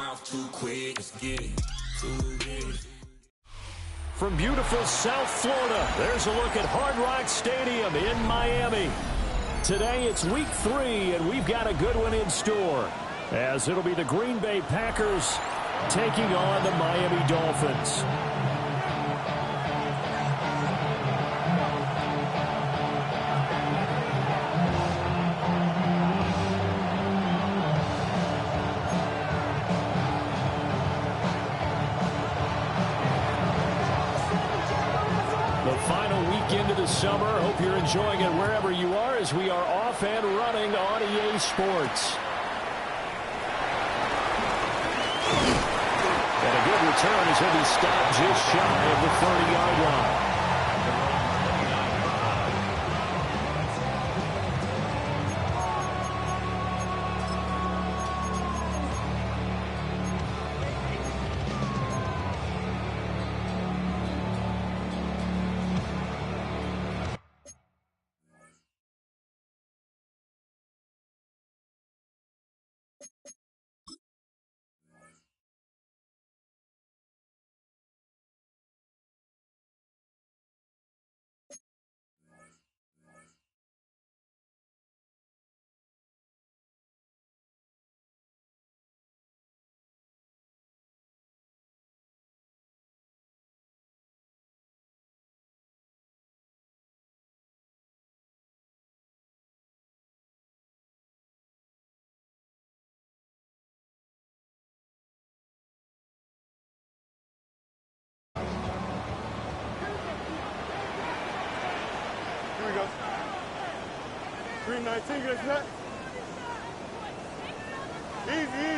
mouth too quick. Let's get it. From beautiful South Florida, there's a look at Hard Rock Stadium in Miami. Today it's week 3, and we've got a good one in store, as it'll be the Green Bay Packers taking on the Miami Dolphins. Into the summer. Hope you're enjoying it wherever you are, as we are off and running on EA Sports. And a good return as he'll be stopped just shy of the 30-yard line. Here we go. 319, get that. Easy.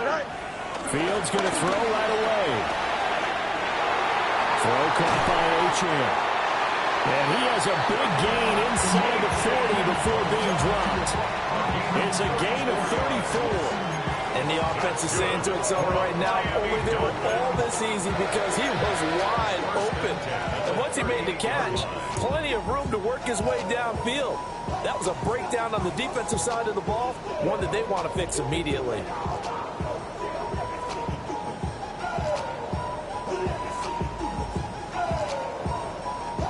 Right. Fields going to throw right away. Throw caught by Achane. And he has a big gain inside the 40 before being dropped. It's a gain of 34. And the offense is saying to itself right now, only they were all this easy because he was wide open. And once he made the catch, plenty of room to work his way downfield. That was a breakdown on the defensive side of the ball, one that they want to fix immediately.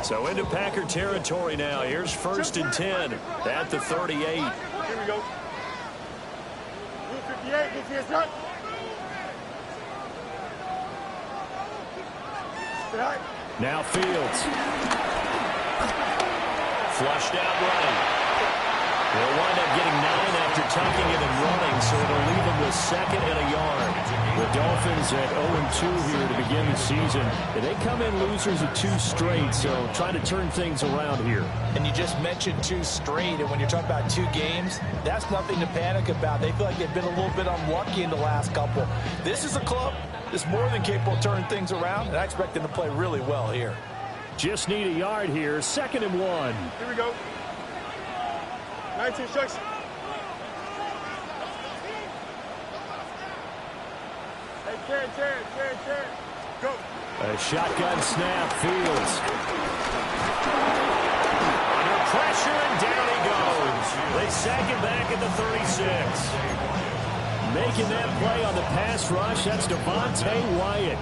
So into Packer territory now. Here's 1st and 10 at the 38. Here we go. 58, get to your shot. Right. Now Fields. Flushed out right. They'll wind up getting 9 after tucking it and running, so it'll leave them with 2nd and a yard. The Dolphins at 0-2 here to begin the season. And they come in losers of 2 straight, so trying to turn things around here. And you just mentioned 2 straight, and when you're talking about 2 games, that's nothing to panic about. They feel like they've been a little bit unlucky in the last couple. This is a club that's more than capable of turning things around, and I expect them to play really well here. Just need a yard here, 2nd and 1. Here we go. 19 strikes. Hey, Terry. Go. A shotgun snap, Fields. Under pressure, and down he goes. They sack him back at the 36. Making that play on the pass rush, that's Devontae Wyatt.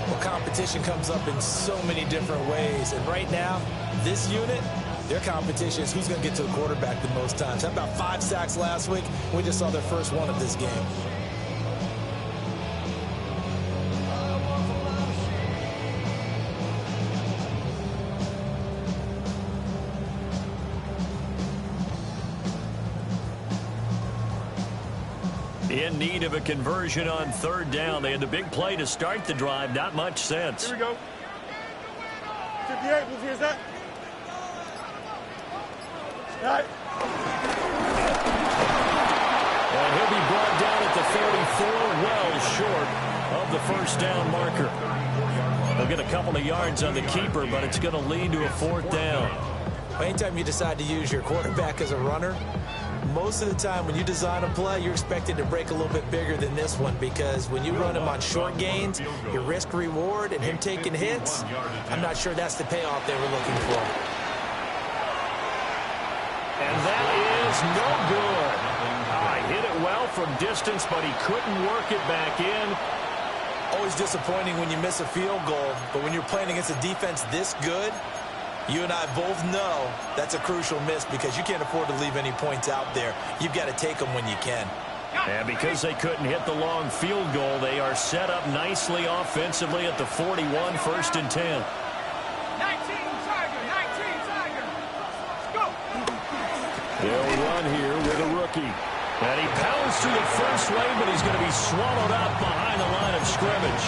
Well, competition comes up in so many different ways, and right now, this unit, their competition is who's going to get to the quarterback the most times. How about 5 sacks last week? We just saw their first one of this game. In need of a conversion on 3rd down. They had the big play to start the drive. Not much sense. Here we go. 58, here's that. Right. And he'll be brought down at the 34, well short of the 1st down marker. They'll get a couple of yards on the keeper, but it's going to lead to a 4th down. Anytime you decide to use your quarterback as a runner, most of the time when you design a play, you're expected to break a little bit bigger than this one, because when you run him on short gains, your risk-reward and him taking hits, I'm not sure that's the payoff they were looking for. And that is It's no good. Hit it well from distance, but he couldn't work it back in. Always disappointing when you miss a field goal, but when you're playing against a defense this good, you and I both know that's a crucial miss because you can't afford to leave any points out there. You've got to take them when you can. And because they couldn't hit the long field goal, they are set up nicely offensively at the 41, 1st and 10. 19 Tiger, 19 Tiger. Let's go. They'll run here with a rookie. And he pounds through the first wave, but he's going to be swallowed up behind the line of scrimmage.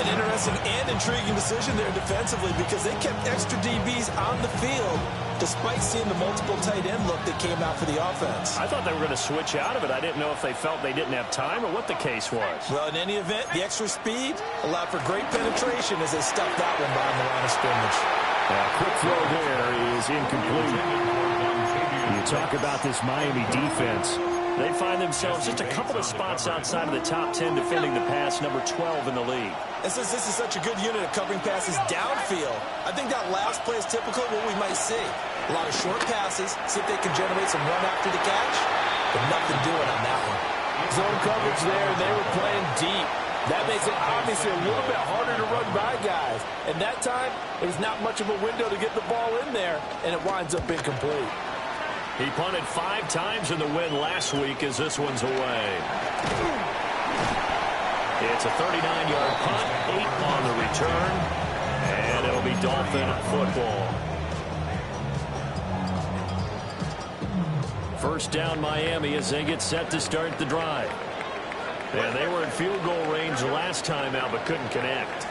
An interesting and intriguing decision there defensively because they kept extra DBs on the field despite seeing the multiple tight end look that came out for the offense. I thought they were going to switch out of it. I didn't know if they felt they didn't have time or what the case was. Well, in any event, the extra speed allowed for great penetration as they stuffed that one behind the line of scrimmage. Quick throw there is incomplete. You talk about this Miami defense. They find themselves just a couple of spots outside of the top 10 defending the pass, number 12 in the league. And since this is such a good unit of covering passes downfield, I think that last play is typical of what we might see. A lot of short passes, see if they can generate some run after the catch, but nothing doing on that one. Zone coverage there, they were playing deep. That makes it obviously a little bit harder to run by guys. And that time, it was not much of a window to get the ball in there, and it winds up incomplete. He punted 5 times in the win last week as this one's away. It's a 39-yard punt, 8 on the return, and it'll be Dolphin football. First down Miami as they get set to start the drive. And they were in field goal range last time out but couldn't connect.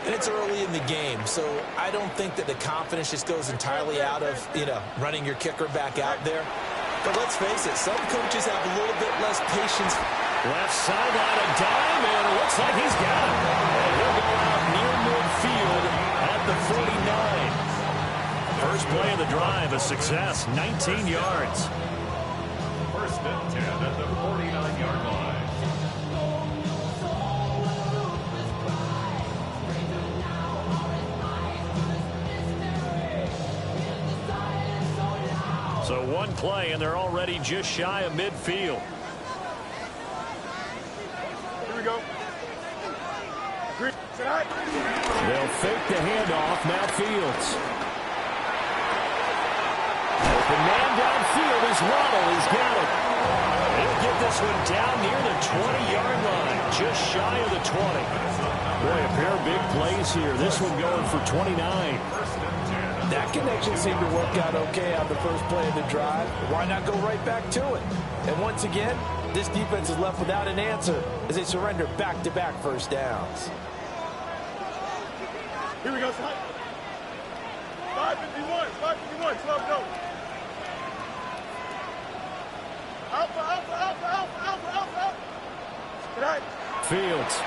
And it's early in the game, so I don't think that the confidence just goes entirely out of, running your kicker back out there. But let's face it, some coaches have a little bit less patience. Left sideline, a dime, and it looks like he's got it. And he'll go out near midfield at the 49. First play of the drive, a success, 19 yards. First and 10 at the 49-yard line. So one play, and they're already just shy of midfield. Here we go. They'll fake the handoff. Now Fields. Open man downfield is Waddle. He's got it. He'll get this one down near the 20-yard line, just shy of the 20. Boy, a pair of big plays here. This one going for 29. That connection seemed to work out okay on the first play of the drive. Why not go right back to it? And once again, this defense is left without an answer as they surrender back-to-back first downs. Here we go, son. 551, 551, 12 go. Alpha, alpha, alpha, alpha, alpha, alpha, alpha. Tonight. Fields.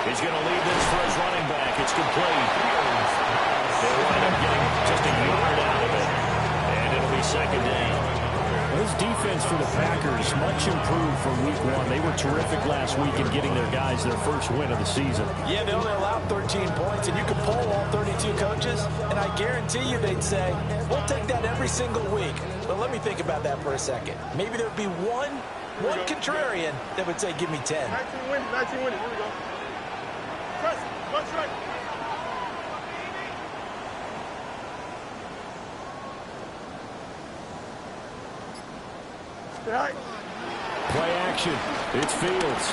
He's going to lead this for his running back. It's complete. They wind up getting just a yard out of it. And it'll be second down. This defense for the Packers, much improved from week 1. They were terrific last week in getting their guys their first win of the season. Yeah, they only allowed 13 points, and you could poll all 32 coaches, and I guarantee you they'd say, we'll take that every single week. But let me think about that for a second. Maybe there'd be one contrarian that would say, give me 10. 19 wins, 19 wins. Here we go. Press, one strike. Tonight. Play action. It's Fields.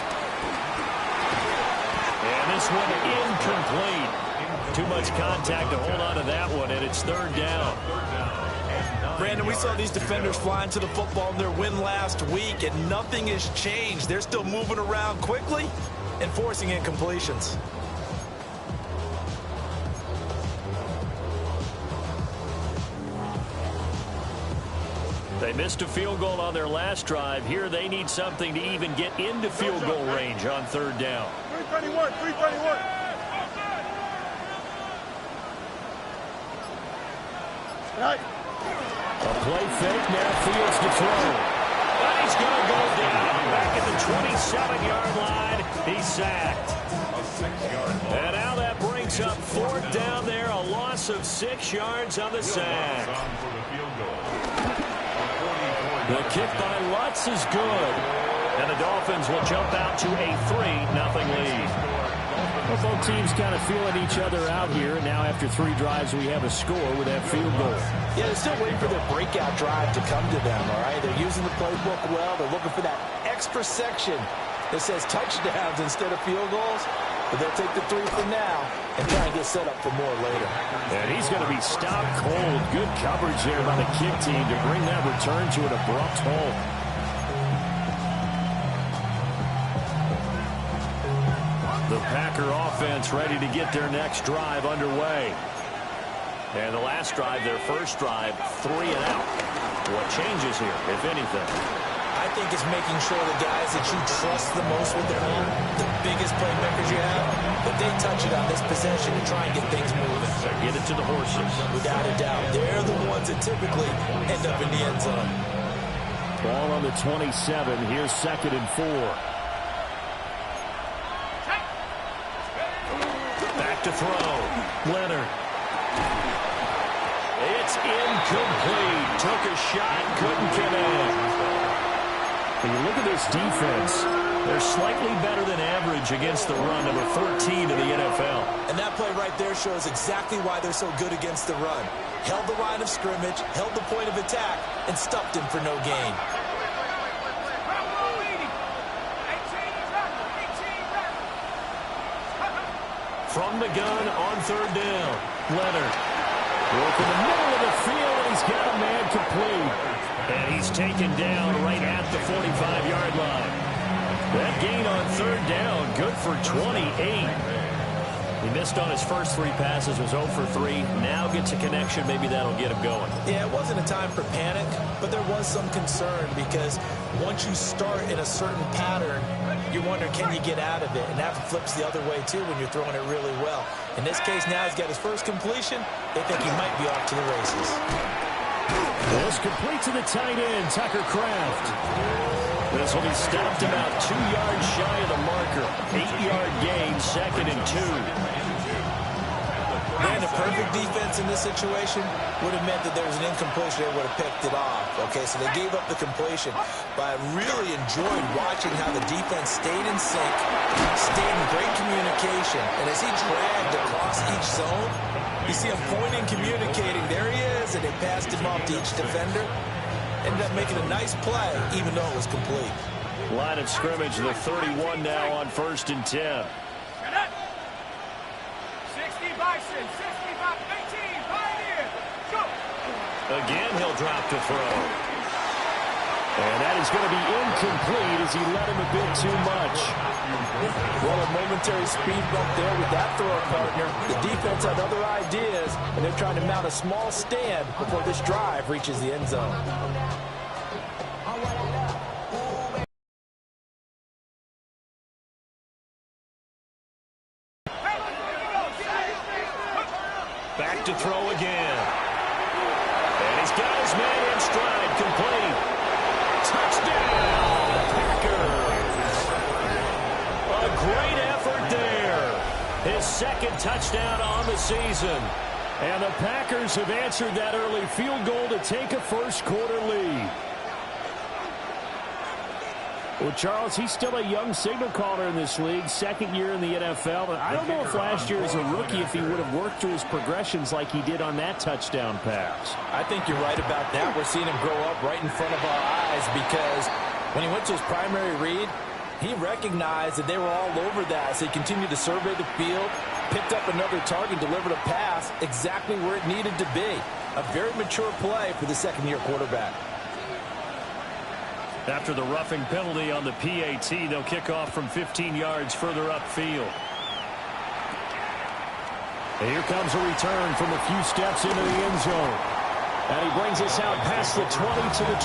And this one incomplete. Too much contact to hold on to that one, and it's third down. Brandon, we saw these defenders flying to the football in their win last week, and nothing has changed. They're still moving around quickly and forcing incompletions. They missed a field goal on their last drive. Here they need something to even get into field goal range on third down. 321, 321. Tonight. A play fake, now Fields to throw. And he's going to go down back at the 27-yard line. He's sacked. And now that brings up fourth down there, a loss loss of 6 yards on the sack. The kick by Lutz is good. And the Dolphins will jump out to a 3-0 lead. Well, both teams kind of feeling each other out here. And now after 3 drives, we have a score with that field goal. Yeah, they're still waiting for their breakout drive to come to them, all right? They're using the playbook well. They're looking for that extra section that says touchdowns instead of field goals. But they'll take the 3 for now and try and get set up for more later. And he's going to be stopped cold. Good coverage there by the kick team to bring that return to an abrupt halt. The Packer offense ready to get their next drive underway. And the last drive, their first drive, 3 and out. What changes here, if anything? I think it's making sure the guys that you trust the most with the ball, the biggest playmakers you have, that they touch it on this possession and try and get things moving. Get it to the horses. Without a doubt. They're the ones that typically end up in the end zone. Ball on the 27. Here's 2nd and 4. Back to throw. Leonard. It's incomplete. Took a shot, couldn't connect. When you look at this defense, they're slightly better than average against the run, number 13 in the NFL. And that play right there shows exactly why they're so good against the run. Held the line of scrimmage, held the point of attack, and stuffed him for no gain. From the gun on 3rd down, Leonard. Work in the middle of the field, and he's got a man complete. And he's taken down right at the 45-yard line. That gain on 3rd down, good for 28. He missed on his first 3 passes, was 0 for 3. Now gets a connection. Maybe that'll get him going. Yeah, it wasn't a time for panic, but there was some concern because once you start in a certain pattern, you wonder, can you get out of it? And that flips the other way, too, when you're throwing it really well. In this case, now he's got his first completion. They think he might be off to the races. This complete to the tight end, Tucker Kraft. This will be stopped about 2 yards shy of the marker. 8-yard gain, 2nd and 2. Man, a perfect defense in this situation would have meant that there was an incompletion. They would have picked it off. Okay, so they gave up the completion. But I really enjoyed watching how the defense stayed in sync, stayed in great communication. And as he dragged across each zone, you see him pointing, communicating. There he is, and they passed him off to each defender. Ended up making a nice play, even though it was complete. Line of scrimmage, the 31 now on 1st and 10. Again, he'll drop to throw. And that is going to be incomplete as he led him a bit too much. Well, a momentary speed bump there with that throw partner. The defense had other ideas, and they're trying to mount a small stand before this drive reaches the end zone. Back to throw again. And he's got his man in stride, complete. Touchdown, Packers. A great effort there. His 2nd touchdown on the season. And the Packers have answered that early field goal to take a first-quarter lead. Well, Charles, he's still a young signal caller in this league, 2nd year in the NFL. But I don't know if last year as a rookie, if he would have worked through his progressions like he did on that touchdown pass. I think you're right about that. We're seeing him grow up right in front of our eyes because when he went to his primary read, he recognized that they were all over that. So he continued to survey the field, picked up another target, delivered a pass exactly where it needed to be. A very mature play for the 2nd-year quarterback. After the roughing penalty on the PAT, they'll kick off from 15 yards further upfield. And here comes a return from a few steps into the end zone. And he brings us out past the 20 to the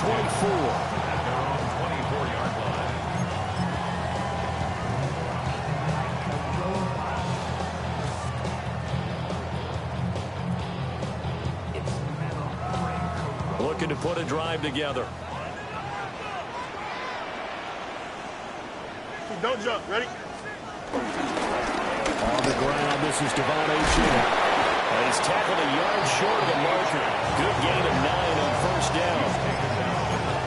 24. Looking to put a drive together. Don't jump. Ready? On the ground, this is Devon Achane. He's tackled a yard short of the marker. Good gain of 9 on first down.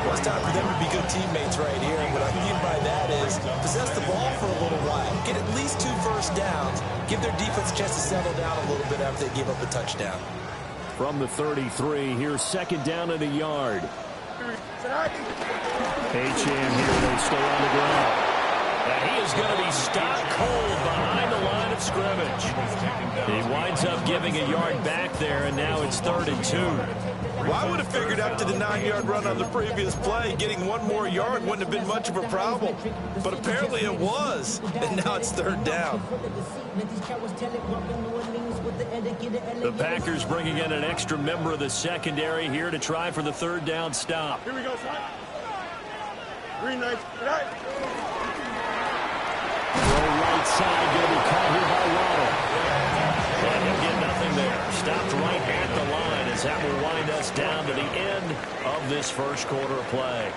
Well, it's time for them to be good teammates right here. And what I mean by that is possess the ball for a little while. Get at least 2 first downs. Give their defense a chance to settle down a little bit after they give up a touchdown. From the 33, here's second down and a yard. H.M. here, they stay on the ground. And he is going to be stopped cold behind the line of scrimmage. He winds up giving a yard back there, and now it's 3rd and 2. Well, I would have figured after the 9-yard run on the previous play, getting 1 more yard wouldn't have been much of a problem. But apparently it was, and now it's 3rd down. The Packers bringing in an extra member of the secondary here to try for the 3rd down stop. Here we go, son. Green knife. Right. Right side going to be caught here by Waddle. And he'll get nothing there. Stopped right at the line as that will wind us down to the end of this first quarter of play.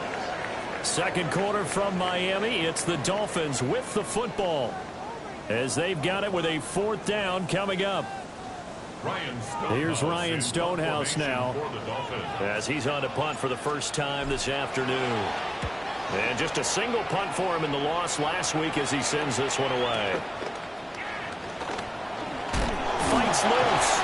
Second quarter from Miami. It's the Dolphins with the football as they've got it with a 4th down coming up. Here's Ryan Stonehouse now as he's on to punt for the first time this afternoon. And just a single punt for him in the loss last week as he sends this one away. Fights loose.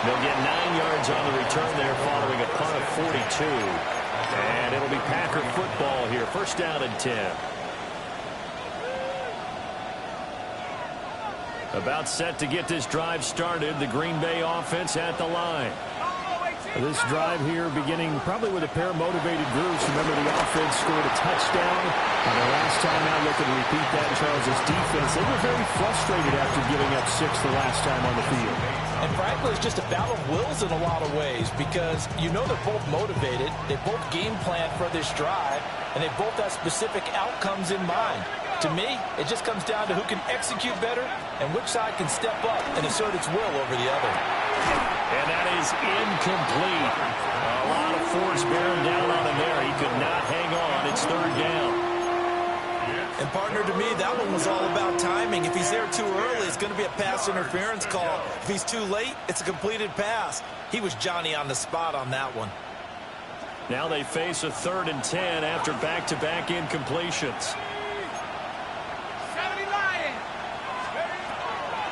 They'll get 9 yards on the return there following a punt of 42. And it'll be Packer football here. First down and 10. About set to get this drive started. The Green Bay offense at the line. This drive here beginning probably with a pair of motivated groups. Remember, the offense scored a touchdown. And the last time out, look and repeat that, Charles' defense. They were very frustrated after giving up 6 the last time on the field. And frankly, it's just a battle of wills in a lot of ways because you know they're both motivated. They both game plan for this drive, and they both have specific outcomes in mind. To me, it just comes down to who can execute better and which side can step up and assert its will over the other. And that is incomplete. A lot of force bearing down on him there. He could not hang on. It's 3rd down. And partner, to me, that one was all about timing. If he's there too early, it's going to be a pass interference call. If he's too late, it's a completed pass. He was Johnny on the spot on that one. Now they face a 3rd and 10 after back-to-back incompletions.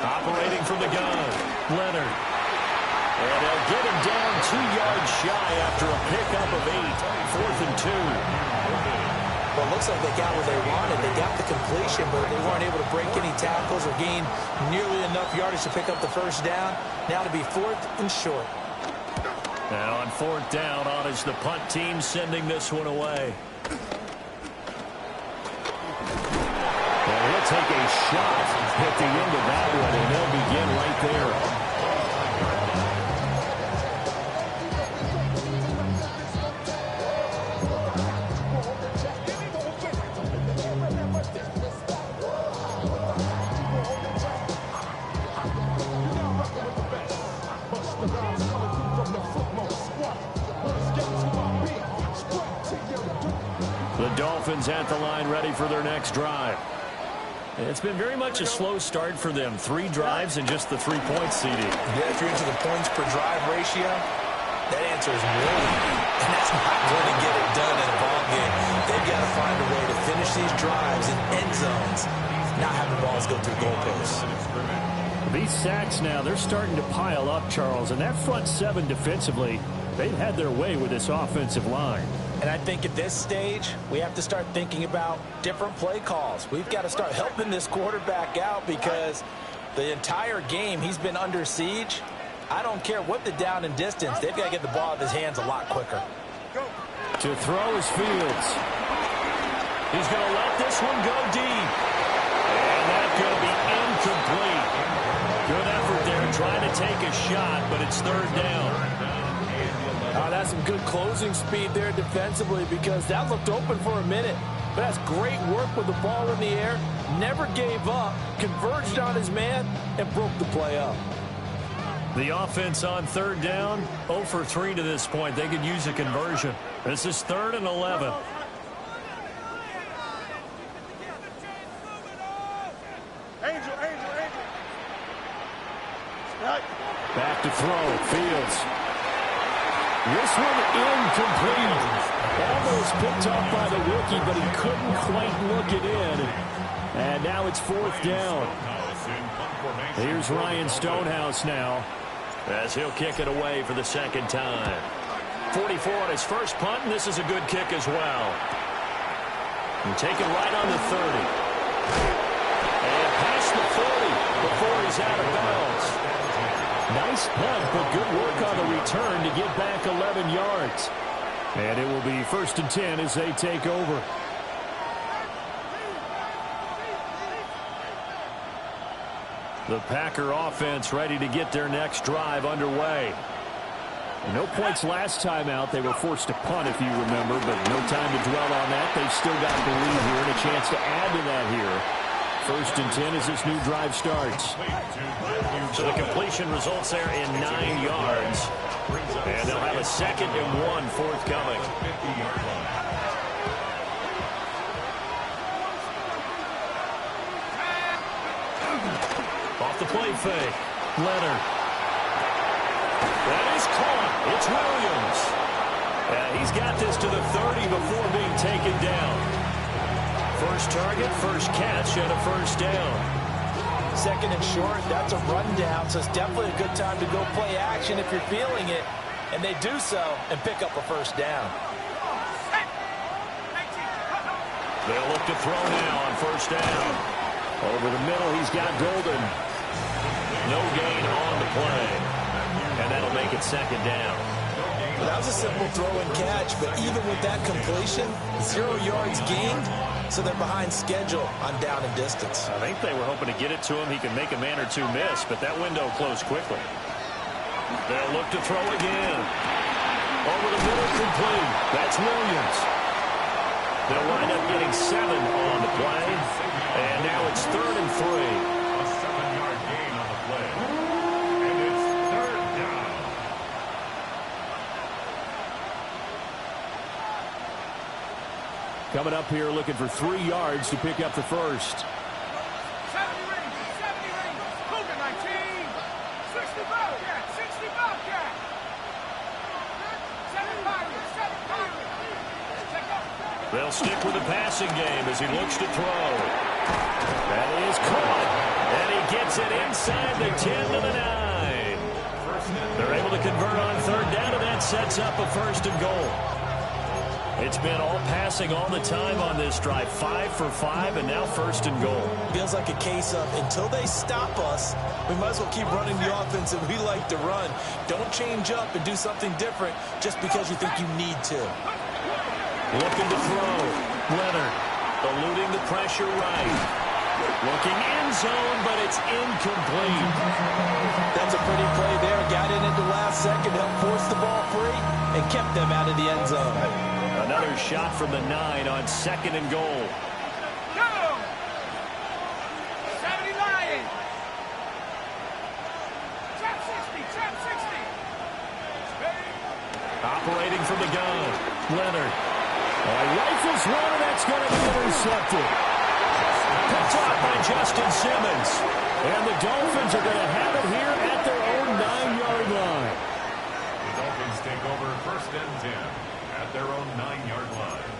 Operating from the gun, Leonard. And they'll get him down 2 yards shy after a pickup of 8. 4th and 2. Well, it looks like they got what they wanted. They got the completion, but they weren't able to break any tackles or gain nearly enough yardage to pick up the first down. Now to be 4th and short. Now on 4th down, on is the punt team sending this one away. He'll take a shot at the end of that one, and they'll begin right there. The Dolphins at the line ready for their next drive. It's been very much a slow start for them. 3 drives and just the 3 points, CD. Yeah, if you're into the points per drive ratio, that answer is 1. And that's not going to get it done in a ball game. They've got to find a way to finish these drives in end zones, not having balls go through goalposts. These sacks now, they're starting to pile up, Charles. And that front 7 defensively, they've had their way with this offensive line. And I think at this stage, we have to start thinking about different play calls. We've got to start helping this quarterback out because the entire game he's been under siege. I don't care what the down and distance. They've got to get the ball out of his hands a lot quicker. To throw is Fields. He's going to let this one go deep. And that's going to be incomplete. Good effort there trying to take a shot, but it's 3rd down. That's some good closing speed there defensively because that looked open for a minute. But that's great work with the ball in the air. Never gave up, converged on his man, and broke the play up. The offense on 3rd down, 0 for 3 to this point. They could use a conversion. This is 3rd and 11. Angel. Back to throw. Fields. This one incomplete. Almost picked off by the rookie, but he couldn't quite look it in. And now it's fourth down. Here's Ryan Stonehouse now, as he'll kick it away for the second time. 44 on his first punt, and this is a good kick as well. And taken right on the 30. And past the 40 before he's out of bounds. Nice punt, but good work on the return to get back 11 yards. And it will be 1st and 10 as they take over. The Packer offense ready to get their next drive underway. No points last time out. They were forced to punt, if you remember, but no time to dwell on that. They've still got the lead here and a chance to add to that here. 1st and 10 as this new drive starts. So the completion results there in 9 yards. And they'll have a 2nd and 1 forthcoming. Off the play fake. Leonard. That is caught. It's Williams. He's got this to the 30 before being taken down. First target, first catch, and a 1st down. 2nd and short, that's a rundown, so it's definitely a good time to go play action if you're feeling it. And they do so and pick up a 1st down. They'll look to throw now on 1st down. Over the middle, he's got Golden. No gain on the play. And that'll make it 2nd down. Well, that was a simple throw and catch, but even with that completion, 0 yards gained, so they're behind schedule on down and distance. I think they were hoping to get it to him. He can make a man or two miss, but that window closed quickly. They'll look to throw again. Over the middle, complete. That's Williams. They'll wind up getting 7 on the play. And now it's 3rd and 3. A 7-yard gain on the play. And it's 3rd down. Coming up here looking for 3 yards to pick up the first. 70 rings, 70 rings. Cougar 19. 60 Bobcat, 60 Bobcat. 7 Pirates, 7 Pirates. Check out. They'll stick with the passing game as he looks to throw. That is caught. And he gets it inside the 10 to the 9. They're able to convert on 3rd down, and that sets up a 1st and goal. It's been all passing all the time on this drive. 5 for 5, and now 1st and goal. Feels like a case of until they stop us, we might as well keep running the offense that we like to run. Don't change up and do something different just because you think you need to. Looking to throw. Leonard eluding the pressure right. Looking end zone, but it's incomplete. That's a pretty play there. Got in at the last second, helped force the ball free, and kept them out of the end zone. Another shot from the 9 on 2nd and goal. Go! 70 Lions. Trap 60, trap 60. Operating from the gun. Leonard. Rifles one, that's going to be intercepted. Picked off by Justin Simmons. And the Dolphins are going to have it here at their own 9-yard line. The Dolphins take over 1st and 10 at their own 9-yard line.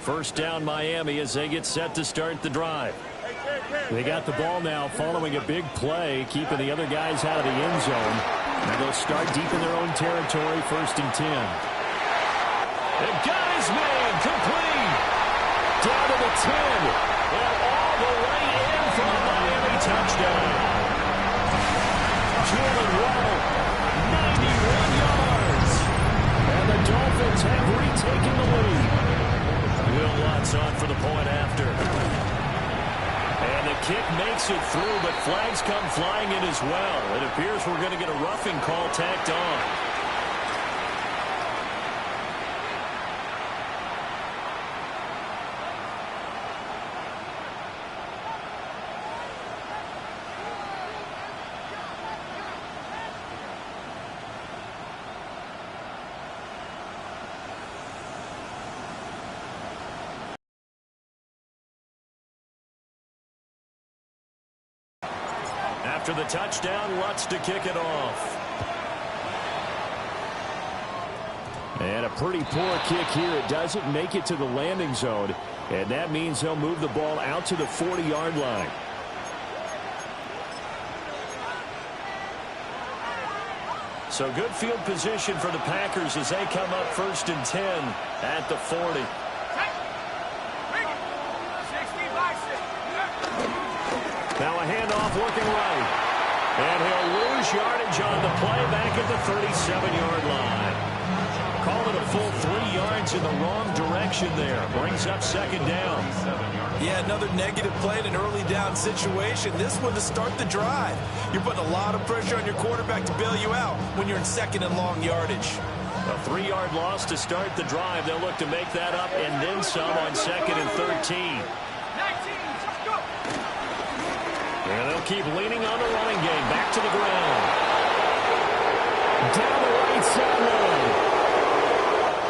First down Miami as they get set to start the drive. They got the ball now following a big play, keeping the other guys out of the end zone. And they'll start deep in their own territory, 1st and 10. They've got his man, complete. Down to the 10. And all the way in for a Miami touchdown. Jalen Waddle, 91 yards. And the Dolphins have retaken the lead. Will Lutz on for the point after. And the kick makes it through, but flags come flying in as well. It appears we're going to get a roughing call tacked on. After the touchdown, Lutz to kick it off. And a pretty poor kick here. It doesn't make it to the landing zone. And that means they'll move the ball out to the 40-yard line. So good field position for the Packers as they come up 1st and 10 at the 40. Now a handoff looking right. And he'll lose yardage on the play back at the 37-yard line. Call it a full 3 yards in the wrong direction there. Brings up 2nd down. Yeah, another negative play in an early down situation. This one to start the drive. You're putting a lot of pressure on your quarterback to bail you out when you're in 2nd and long yardage. A 3-yard loss to start the drive. They'll look to make that up and then some on 2nd and 13. And they'll keep leaning on the running game. Back to the ground. Down the right sideline.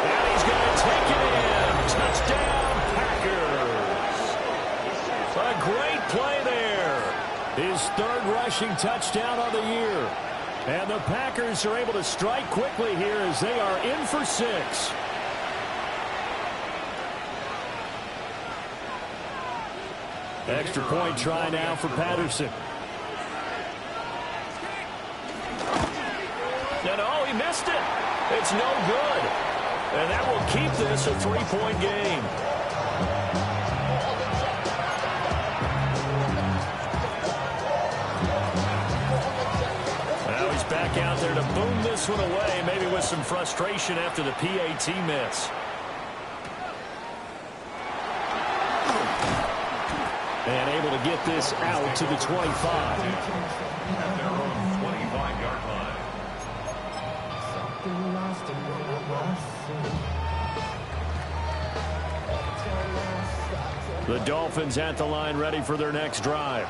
And he's going to take it in. Touchdown, Packers. A great play there. His 3rd rushing touchdown of the year. And the Packers are able to strike quickly here as they are in for 6. Extra point try now for Patterson. No, he missed it. It's no good. And that will keep this a 3-point game. Now he's back out there to boom this one away, maybe with some frustration after the PAT miss. And able to get this out to the 25. At their own 25-yard line. The Dolphins at the line ready for their next drive.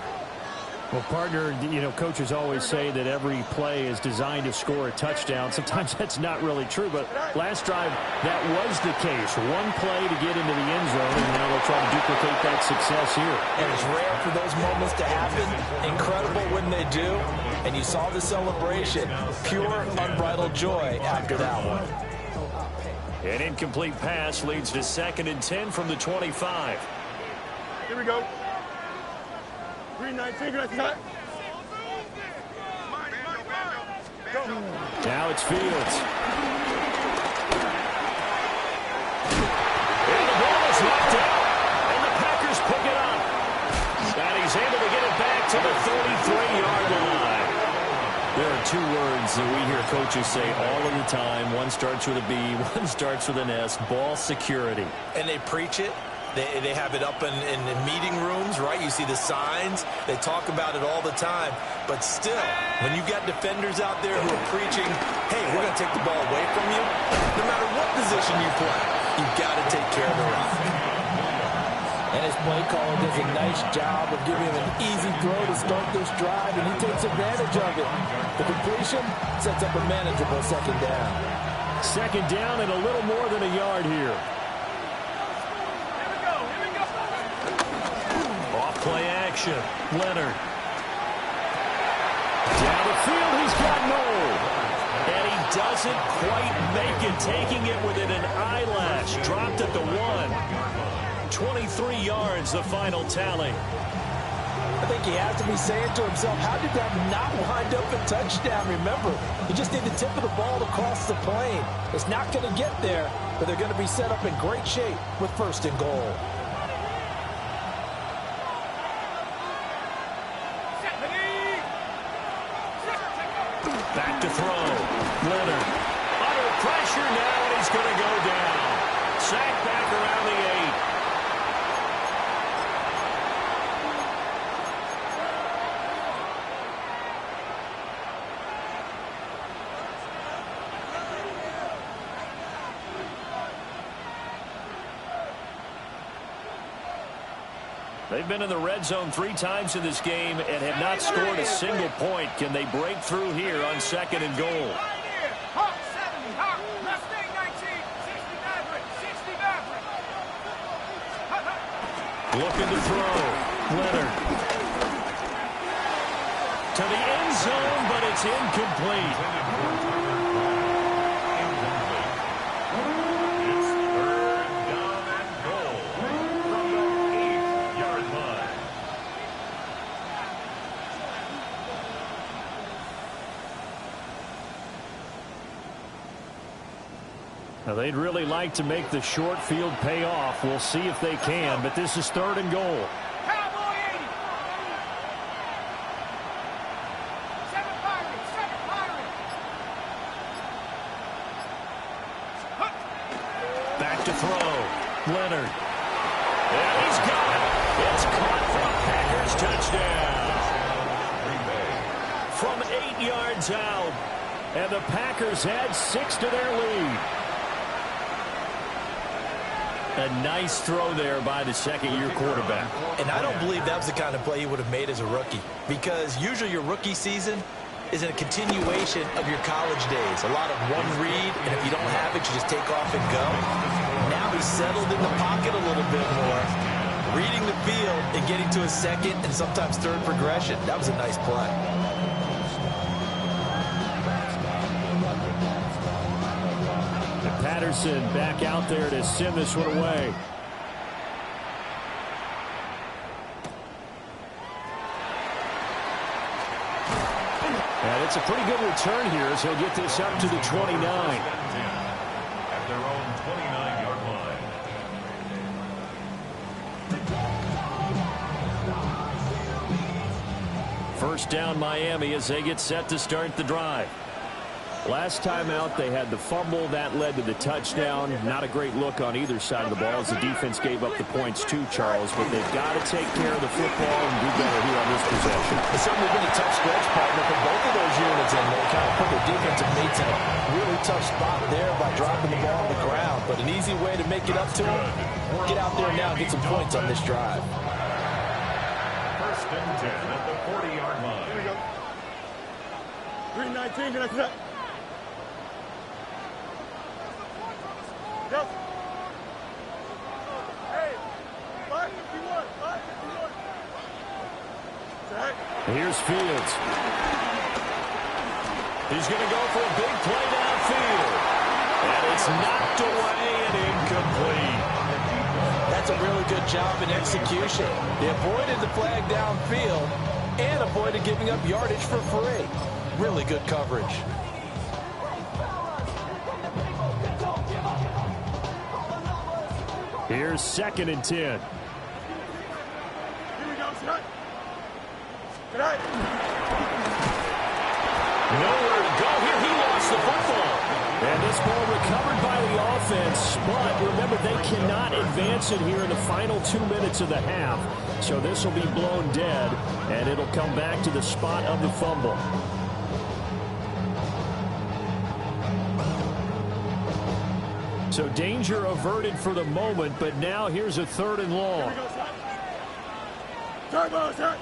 Well, partner, you know, coaches always say that every play is designed to score a touchdown. Sometimes that's not really true, but last drive, that was the case. One play to get into the end zone, and now they'll try to duplicate that success here. And it's rare for those moments to happen. Incredible when they do. And you saw the celebration. Pure, unbridled joy after that one. An incomplete pass leads to 2nd and 10 from the 25. Here we go. 3-9 finger cut. Now it's Fields. And the ball is knocked out, and the Packers pick it up. And he's able to get it back to the 33-yard line. There are 2 words that we hear coaches say all of the time. One starts with a B, one starts with an S. Ball security. And they preach it. They have it up in meeting rooms, right? You see the signs. They talk about it all the time. But still, when you've got defenders out there who are preaching, hey, we're going to take the ball away from you, no matter what position you play, you've got to take care of the rock. And his play caller does a nice job of giving him an easy throw to start this drive, and he takes advantage of it. The completion sets up a manageable 2nd down. 2nd down and a little more than a yard here. Play action. Leonard. Down the field, he's got Noel. And he doesn't quite make it, taking it within an eyelash. Dropped at the 1. 23 yards, the final tally. I think he has to be saying to himself, how did that not wind up a touchdown? Remember, you just need the tip of the ball to cross the plane. It's not going to get there, but they're going to be set up in great shape with 1st and goal. Back to throw. Leonard under pressure now, and he's going to go down. Sacked back around the 8. They've been in the red zone 3 times in this game and have not scored a single point. Can they break through here on 2nd and goal? Looking to throw. Leonard. to the end zone, but it's incomplete. It's 3rd down and goal from the 8-yard line. Now, they'd really like to make the short field pay off. We'll see if they can, but this is 3rd and goal. Cowboy 80. 7 Pirates. 7 Pirates. Back to throw. Leonard. And he's got it. It's caught for a Packers touchdown. From 8 yards out. And the Packers add 6 to their lead. A nice throw there by the second-year quarterback. And I don't believe that was the kind of play he would have made as a rookie, because usually your rookie season is a continuation of your college days. A lot of one read, and if you don't have it, you just take off and go. Now he's settled in the pocket a little bit more, reading the field and getting to a second and sometimes third progression. That was a nice play. Patterson back out there to send this one away. And it's a pretty good return here as he'll get this up to the 29. At their own 29-yard line. First down Miami as they get set to start the drive. Last time out, they had the fumble. That led to the touchdown. Not a great look on either side of the ball as the defense gave up the points too, Charles. But they've got to take care of the football and do better here on this possession. It's certainly been a tough stretch, partner, for both of those units, and they kind of put their defensive mates in a really tough spot there by dropping the ball on the ground. But an easy way to make it up to them, get out there now and get some points on this drive. 1st and 10 at the 40-yard line. Here we go. 319, can I cut? Yes. Hey, 551, 551. Here's Fields. He's going to go for a big play downfield. And it's knocked away and incomplete. That's a really good job in execution. They avoided the flag downfield and avoided giving up yardage for free. Really good coverage. Here's 2nd and 10. Here we go, Scott. Good night. Nowhere to go here. He lost the football. And this ball recovered by the offense. But remember, they cannot advance it here in the final 2 minutes of the half. So this will be blown dead, and it'll come back to the spot of the fumble. So danger averted for the moment, but now here's a 3rd and long. Here we go, Scott. Turbo, Scott.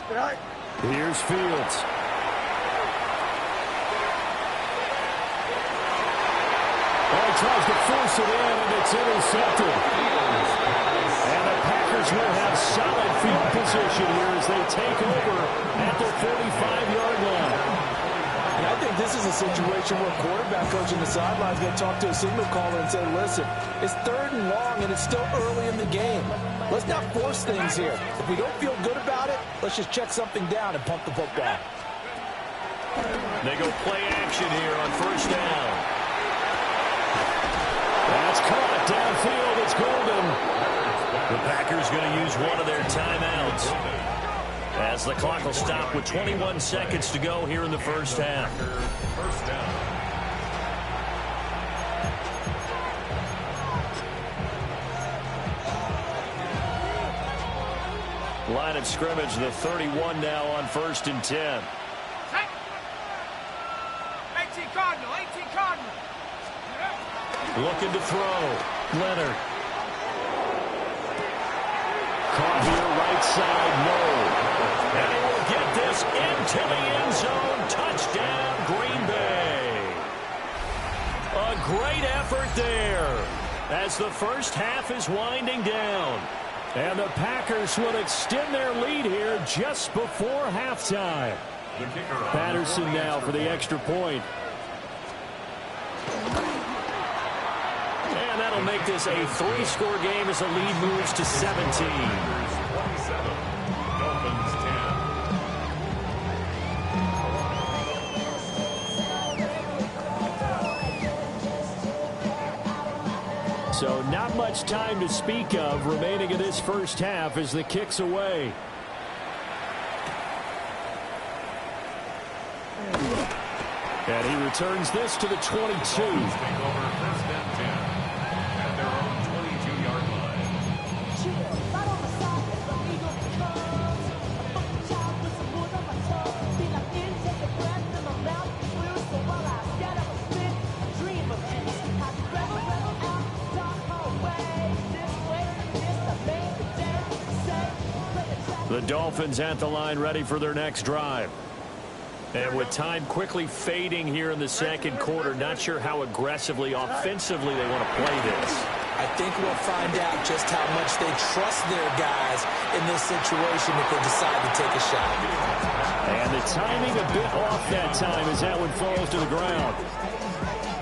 Good night. Here's Fields. Oh, he tries to force it in, and it's intercepted. And the Packers will have solid field position here as they take over at their 45-yard line. And I think this is a situation where quarterback coach in the sideline is going to talk to a signal caller and say, listen, it's 3rd and long and it's still early in the game. Let's not force things here. If we don't feel good about it, let's just check something down and pump the football. They go play action here on 1st down. That's caught downfield. It's Golden. The Packers going to use one of their timeouts as the clock will stop with 21 seconds to go here in the 1st half. 1st down. Line of scrimmage, the 31 now on 1st and 10. 18 Cardinal, 18 Cardinal. Looking to throw. Leonard. Caught here, right side, no. And he will get this into the end zone. Touchdown, Green Bay. A great effort there as the 1st half is winding down. And the Packers will extend their lead here just before halftime. Patterson now for the extra point. And that'll make this a 3-score game as the lead moves to 17. 27, Dolphins 10. So not much time to speak of remaining in this first half as the kick's away. And he returns this to the 22. Take over first and 10 at their own 22-yard line. The Dolphins at the line ready for their next drive. And with time quickly fading here in the second quarter, not sure how aggressively, offensively they want to play this. I think we'll find out just how much they trust their guys in this situation if they decide to take a shot. And the timing a bit off that time as that one falls to the ground.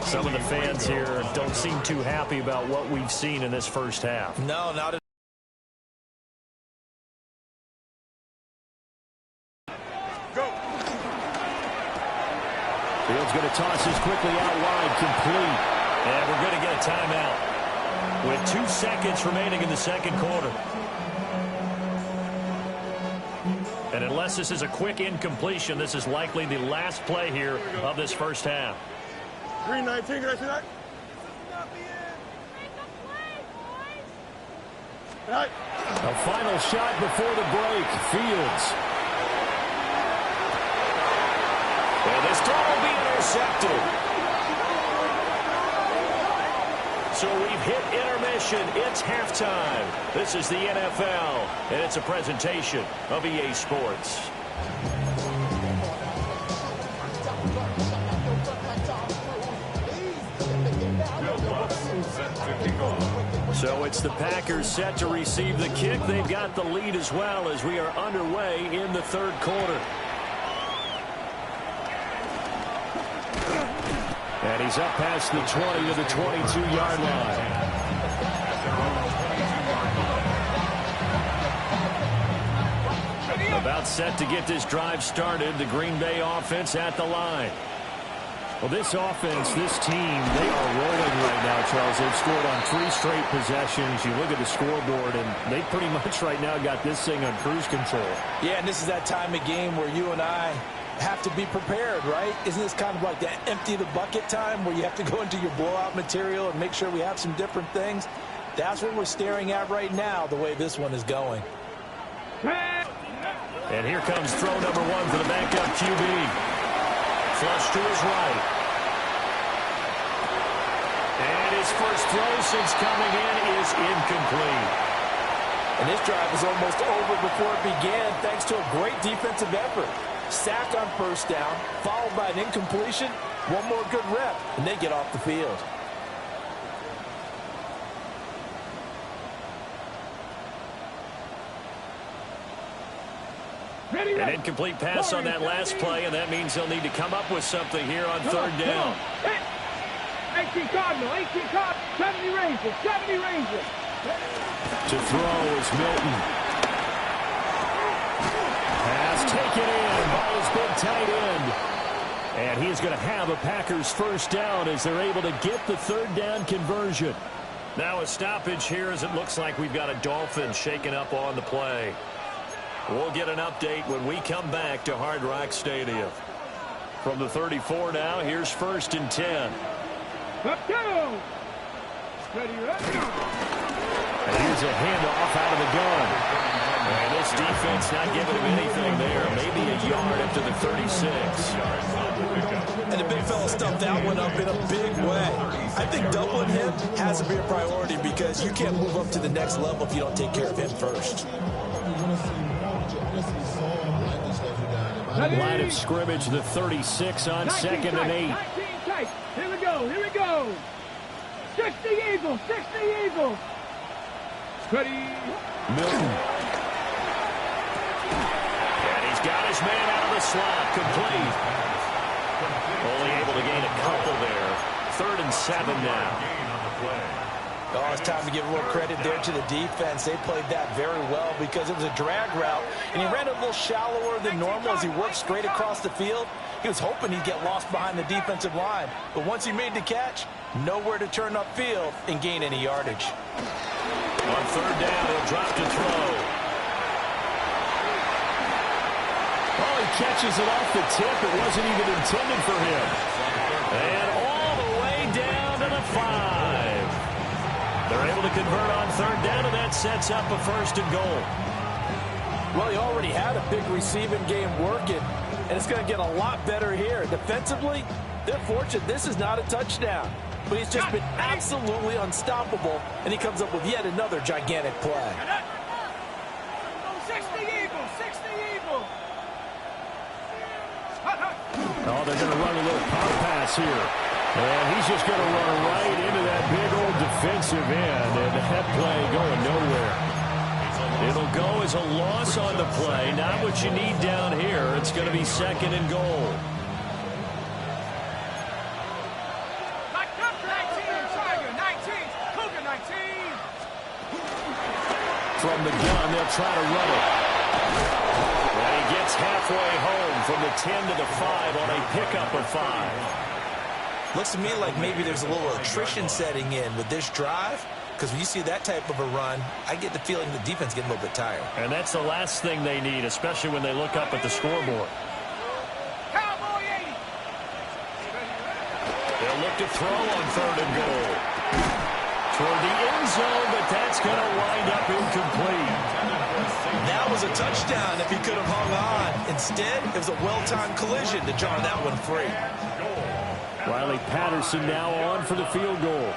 Some of the fans here don't seem too happy about what we've seen in this first half. No, not at all. Fields going to toss this quickly out wide, complete. And we're going to get a timeout with 2 seconds remaining in the second quarter. And unless this is a quick incompletion, this is likely the last play here of this first half. Green 19, green 19. A final shot before the break. Fields. And this throw will be intercepted. So we've hit intermission. It's halftime. This is the NFL, and it's a presentation of EA Sports. So it's the Packers set to receive the kick. They've got the lead as well as we are underway in the third quarter. And he's up past the 20 to the 22-yard line. About set to get this drive started. The Green Bay offense at the line. Well, this offense, this team, they are rolling right now, Charles. They've scored on 3 straight possessions. You look at the scoreboard, and they pretty much right now got this thing on cruise control. Yeah, and this is that time of game where you and I have to be prepared, right? Isn't this kind of like that empty the bucket time where you have to go into your blowout material and make sure we have some different things? That's what we're staring at right now, the way this one is going. And here comes throw number 1 for the backup QB. Flush to his right. And his first throw since coming in is incomplete. And this drive is almost over before it began thanks to a great defensive effort. Sack on first down, followed by an incompletion. One more good rep, and they get off the field. An incomplete pass on that last play, and that means they'll need to come up with something here on third down. 18 Cardinal, 18 Cardinal, 70 Rangers, 70 Rangers. To throw is Milton. Pass taken in by his big tight end. And he's going to have a Packers first down as they're able to get the third down conversion. Now a stoppage here as it looks like we've got a Dolphin shaken up on the play. We'll get an update when we come back to Hard Rock Stadium. From the 34 now, here's first and 10. Up go! Ready, up go! And here's a handoff out of the gun. And this defense not giving him anything there. Maybe a yard up to the 36. And the big fella stuffed that one up in a big way. I think doubling him has to be a priority because you can't move up to the next level if you don't take care of him first. Line of scrimmage, the 36 on 2nd and 8. 19 tight. Here we go, here we go. 60 Eagles, 60 Eagles. Ready. Milton. And he's got his man out of the slot. Complete. Only able to gain a couple there. 3rd and 7 now. Oh, it's time to give a little credit there to the defense. They played that very well because it was a drag route, and he ran a little shallower than normal as he worked straight across the field. He was hoping he'd get lost behind the defensive line, but once he made the catch, nowhere to turn upfield and gain any yardage. On 3rd down, he'll drop to throw. Oh, he catches it off the tip. It wasn't even intended for him. And all the way down to the 5. They're able to convert on 3rd down, and that sets up a 1st and goal. Well, he already had a big receiving game working, and it's going to get a lot better here. Defensively, they're fortunate this is not a touchdown, but he's just been absolutely unstoppable, and he comes up with yet another gigantic play. 60 Eagles, 60 Eagles. Oh, they're going to run a little pop pass here. And he's just going to run right into that big old defensive end, and that play going nowhere. It'll go as a loss on the play. Not what you need down here. It's going to be 2nd and goal. 19, Tiger, 19, Cougar 19. From the gun, they'll try to run it. And he gets halfway home from the 10 to the 5 on a pickup of 5. Looks to me like maybe there's a little attrition setting in with this drive, because when you see that type of a run, I get the feeling the defense getting a little bit tired. And that's the last thing they need, especially when they look up at the scoreboard. Cowboy 80. They'll look to throw on 3rd and goal. Toward the end zone, but that's going to wind up incomplete. That was a touchdown if he could have hung on. Instead, it was a well-timed collision to jar that one free. Riley Patterson now on for the field goal.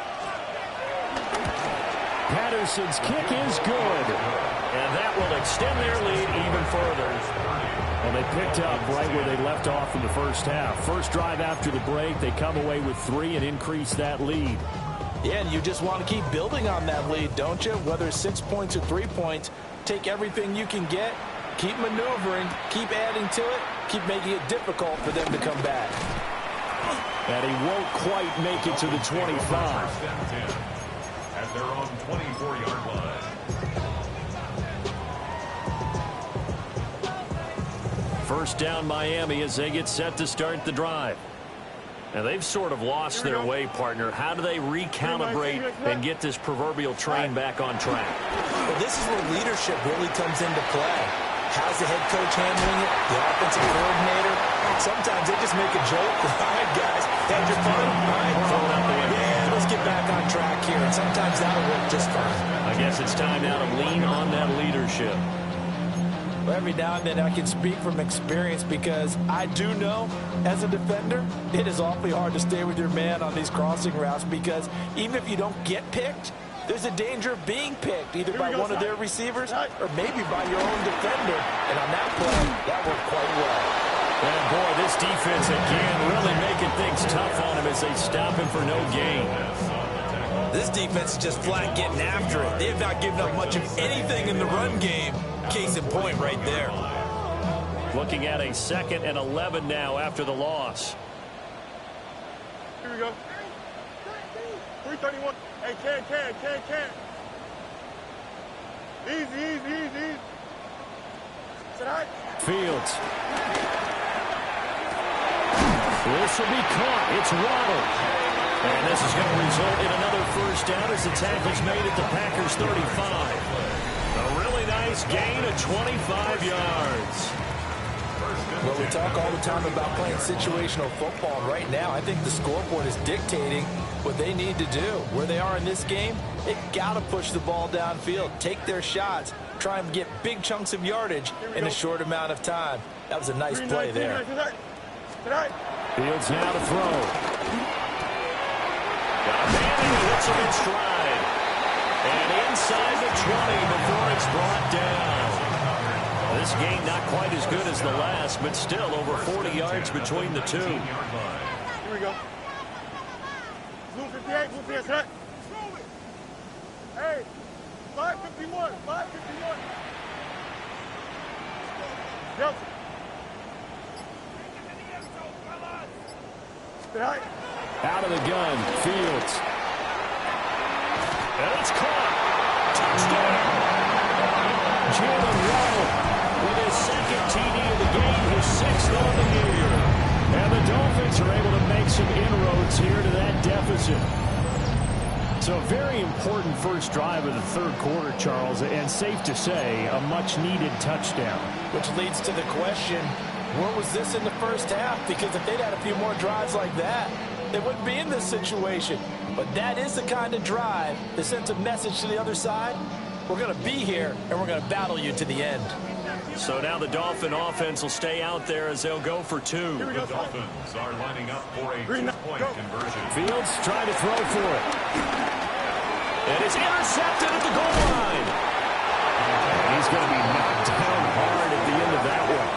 Patterson's kick is good. And that will extend their lead even further. Well, they picked up right where they left off in the first half. First drive after the break, they come away with 3 and increase that lead. Yeah, and you just want to keep building on that lead, don't you? Whether it's 6 points or 3 points, take everything you can get, keep maneuvering, keep adding to it, keep making it difficult for them to come back. And he won't quite make it to the 25. At their own 24-yard line. First down Miami as they get set to start the drive. Now they've sort of lost their way, partner. How do they recalibrate and get this proverbial train back on track? Well, this is where leadership really comes into play. How's the head coach handling it? The offensive coordinator? Sometimes they just make a joke. All right, guys, had your fun? All right, throw it out the window. Yeah, let's get back on track here. And sometimes that'll work just fine. I guess it's time now to lean on that leadership. Well, every now and then I can speak from experience because I do know, as a defender, it is awfully hard to stay with your man on these crossing routes because even if you don't get picked, there's a danger of being picked either by one of their receivers or maybe by your own defender. And on that play, that worked quite well. And boy, this defense again really making things tough on him as they stop him for no gain. This defense is just flat getting after it. They have not given up much of anything in the run game. Case in point right there. Looking at a 2nd and 11 now after the loss. Here we go. 331. Hey, can. Easy. Is it all right? Fields. This will be caught. It's Waddle. And this is going to result in another first down as the tackle's made at the Packers' 35. A really nice gain of 25 yards. Well, we talk all the time about playing situational football. Right now, I think the scoreboard is dictating what they need to do. Where they are in this game, they got to push the ball downfield, take their shots, try and get big chunks of yardage in a short amount of time. That was a nice play there. Fields now to throw. Got a man and he hits him in stride. And inside the 20 before it's brought down. This game not quite as good as the last, but still over 40 yards between the two. Here we go. Blue 58, blue 58. Hey, 551. 551. Yep. Out of the gun, Fields. And it's caught. Touchdown. Jalen Waddle with his second TD of the game, his sixth on the year. And the Dolphins are able to make some inroads here to that deficit. So a very important first drive of the third quarter, Charles, and safe to say, a much-needed touchdown. Which leads to the question, where was this in the first half? Because if they'd had a few more drives like that, they wouldn't be in this situation. But that is the kind of drive that sends a message to the other side. We're going to be here, and we're going to battle you to the end. So now the Dolphin offense will stay out there as they'll go for two. The Dolphins are lining up for a two-point conversion. Fields trying to throw for it. And it's intercepted at the goal line. And he's going to be knocked down hard at the end of that one.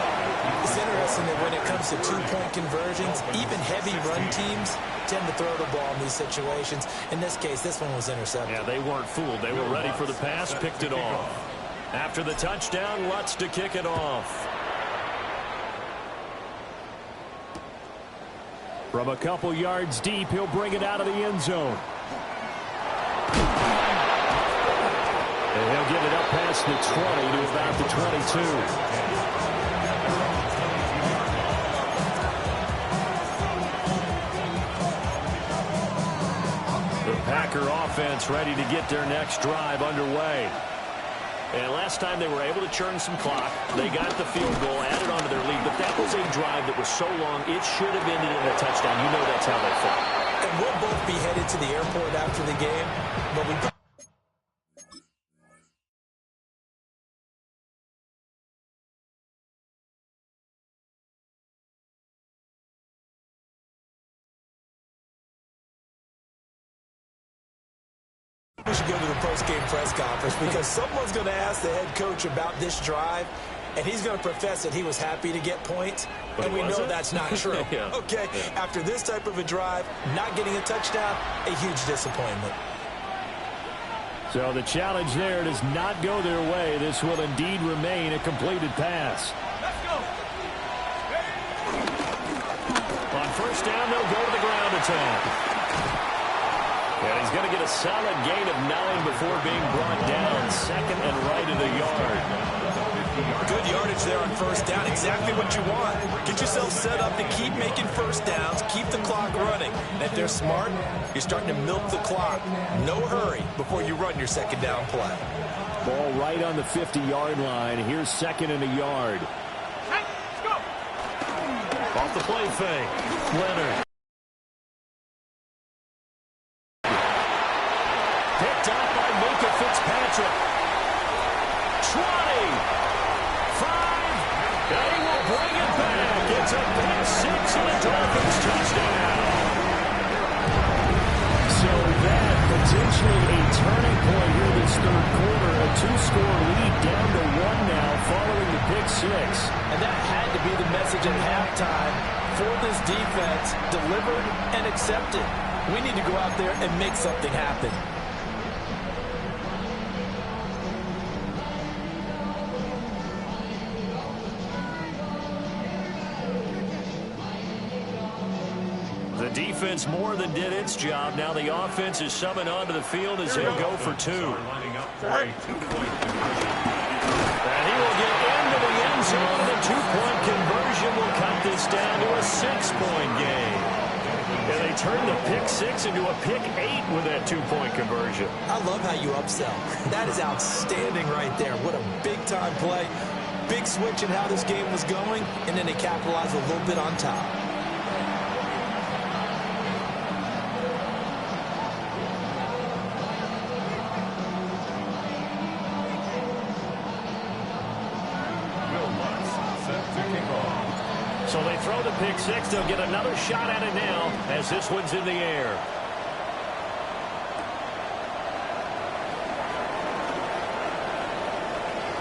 It's interesting that when it comes to two-point conversions, even heavy run teams tend to throw the ball in these situations. In this case, this one was intercepted. Yeah, they weren't fooled. They were ready for the pass, picked it off. After the touchdown, Lutz to kick it off. From a couple yards deep, he'll bring it out of the end zone. And he'll get it up past the 20 to about the 22. The Packer offense ready to get their next drive underway. And last time they were able to churn some clock. They got the field goal, added on to their lead. But that was a drive that was so long, it should have ended in a touchdown. You know that's how they felt. And we'll both be headed to the airport after the game. But we should go to the post-game press conference because someone's going to ask the head coach about this drive, and he's going to profess that he was happy to get points, and we know that's not true. Yeah. Okay, after this type of a drive, not getting a touchdown, a huge disappointment. So the challenge there does not go their way. This will indeed remain a completed pass. Let's go. On first down, they'll go to the ground attack. And he's going to get a solid gain of 9 before being brought down. Second and right of the yard. Good yardage there on first down. Exactly what you want. Get yourself set up to keep making first downs. Keep the clock running. And if they're smart, you're starting to milk the clock. No hurry before you run your second down play. Ball right on the 50-yard line. Here's second and a yard. Let's go. Off the play fake. Leonard. Picked up by Minka Fitzpatrick. 20. 5. And he will bring it back. It's a pick six and a Dolphins touchdown. So that potentially a turning point here this third quarter. A 2-score lead down to 1 now following the pick six. And that had to be the message at halftime for this defense. Delivered and accepted. We need to go out there and make something happen. The defense more than did its job. Now the offense is summing onto the field as they'll go for two. Lining up for a two-point conversion. And he will get into the end zone. The two-point conversion will cut this down to a 6-point game. And they turn the pick six into a pick 8 with that two-point conversion. I love how you upsell. That is outstanding right there. What a big-time play. Big switch in how this game was going, and then they capitalized a little bit on top. So they throw the pick six. They'll get another shot at it now as this one's in the air.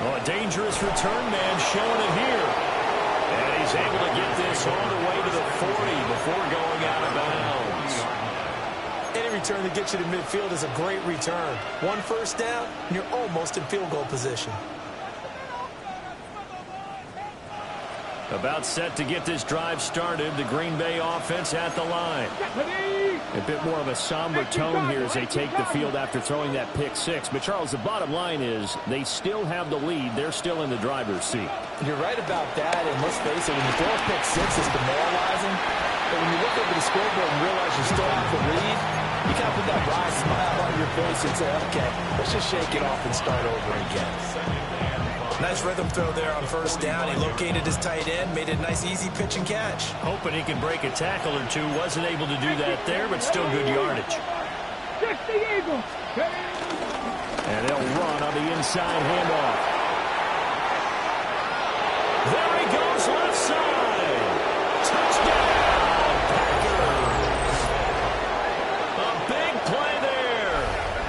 Oh, a dangerous return man showing it here. And he's able to get this all the way to the 40 before going out of bounds. Any return to get you to midfield is a great return. One first down, and you're almost in field goal position. About set to get this drive started. The Green Bay offense at the line. A bit more of a somber tone here as they take the field after throwing that pick six. But, Charles, the bottom line is they still have the lead. They're still in the driver's seat. You're right about that, and let's face it, when you throw a pick six, it's demoralizing. But when you look over the scoreboard and realize you still have the lead, you kind of put that wide smile on your face and say, okay, let's just shake it off and start over again. Nice rhythm throw there on first down. He located his tight end, made it a nice, easy pitch and catch. Hoping he can break a tackle or two. Wasn't able to do that there, but still good yardage. And they'll run on the inside handoff. There he goes, left side. Touchdown, Packers. A big play there.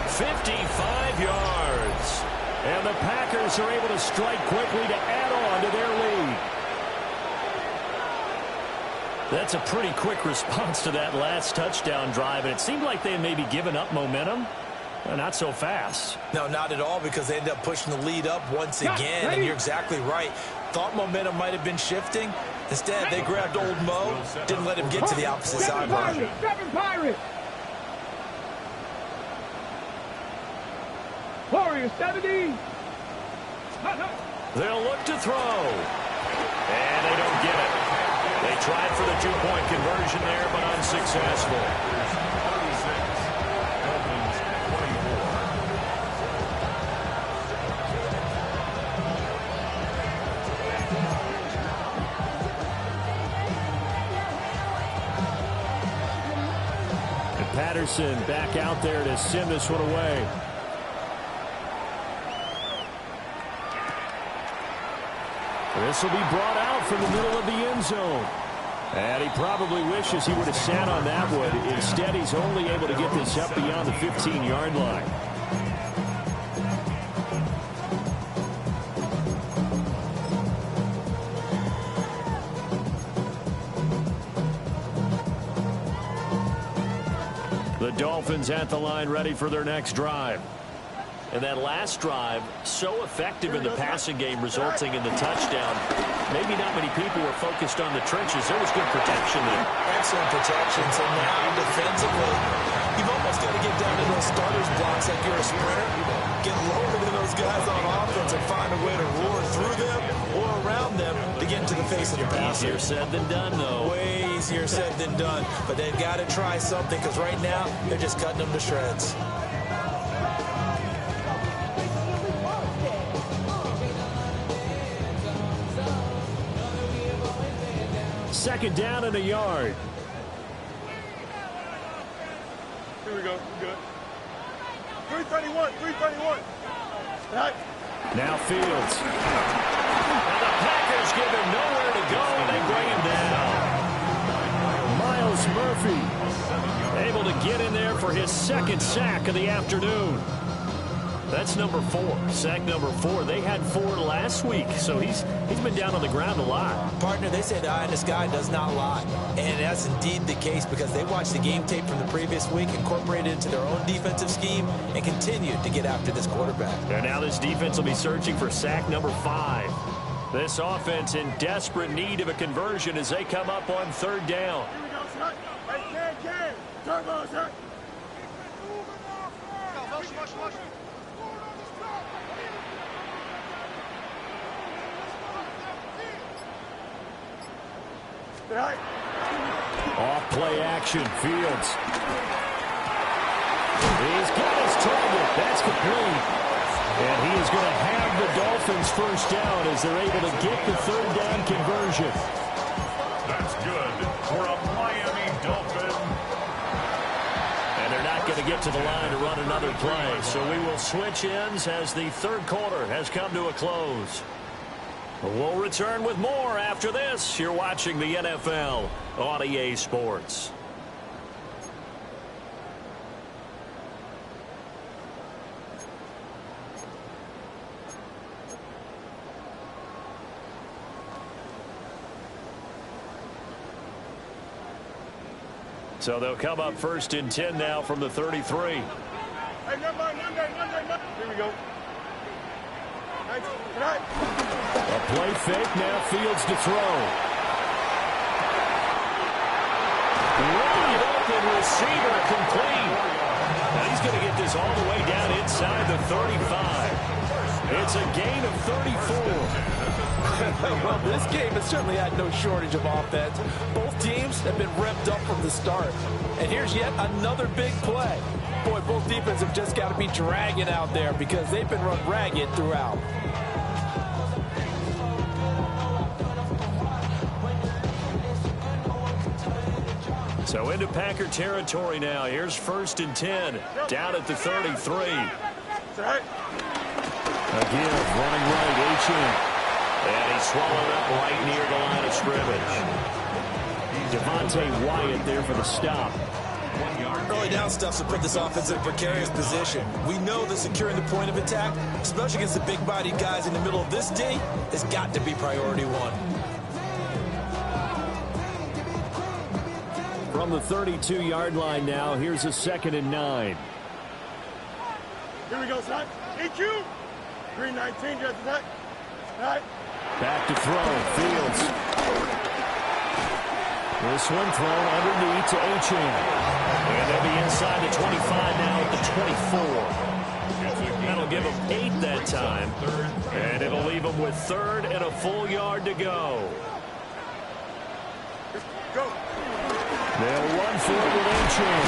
55 yards. And the Packers are able to strike quickly to add on to their lead. That's a pretty quick response to that last touchdown drive, and it seemed like they had maybe given up momentum. Not so fast. No, not at all, because they ended up pushing the lead up once again, and you're exactly right. Thought momentum might have been shifting. Instead, they grabbed old Mo, didn't let him get to the opposite sideline. Warrior 70. They'll look to throw. And they don't get it. They tried for the two-point conversion there, but unsuccessful. And Patterson back out there to send this one away. This will be brought out from the middle of the end zone. And he probably wishes he would have sat on that one. Instead, he's only able to get this up beyond the 15-yard line. The Dolphins at the line, ready for their next drive. And that last drive, so effective in the passing game, resulting in the touchdown. Maybe not many people were focused on the trenches. There was good protection there. Excellent protection. So now, defensively, you've almost got to get down to those starters blocks like you're a sprinter. Get lower than those guys on offense and find a way to roar through them or around them to get into the face of the passer. Easier said than done, though. Way easier said than done. But they've got to try something, because right now, they're just cutting them to shreds. Second down and a yard. Here we go. We're good. 331. 331. Right. Now Fields. And the Packers give him nowhere to go, and they bring him down. Miles Murphy able to get in there for his second sack of the afternoon. That's number 4. Sack number 4. They had 4 last week, so he's been down on the ground a lot. Partner, they say the eye in the sky does not lie. And that's indeed the case, because they watched the game tape from the previous week, incorporated it into their own defensive scheme, and continued to get after this quarterback. And now this defense will be searching for sack number 5. This offense in desperate need of a conversion as they come up on third down. Here we go, son. Hey, Ken. Turbo, sir. Right. Off play action. Fields. He's got his target. That's complete. And he is going to have the Dolphins first down as they're able to get the third down conversion. That's good for a Miami Dolphin. And they're not going to get to the line to run another play. So we will switch ends as the third quarter has come to a close. We'll return with more after this. You're watching the NFL on EA Sports. So they'll come up 1st and 10 now from the 33. Hey, number. Here we go. A play fake, now Fields to throw. Wide open receiver, complete. Now he's going to get this all the way down inside the 35. It's a gain of 34. Well, this game has certainly had no shortage of offense. Both teams have been revved up from the start. And here's yet another big play. Boy, both defenses have just got to be dragging out there because they've been run ragged throughout. So into Packer territory now. Here's 1st and 10. Down at the 33. Again, running right, H.M. And he's swallowed up right near the line of scrimmage. Devontae Wyatt there for the stop. Early down stuff to put this offense in a precarious position. We know that securing the point of attack, especially against the big-bodied guys in the middle of this D, has got to be priority one. From the 32-yard line now, here's a 2nd and 9. Here we go, son. EQ. 319, just that. All right. Back to throw, Fields. This one thrown underneath to H.M. And they'll be inside the 25 now at the 24. That'll give them 8 that time. And it'll leave them with 3rd and a full yard to go. Go. They'll run for it with H.M.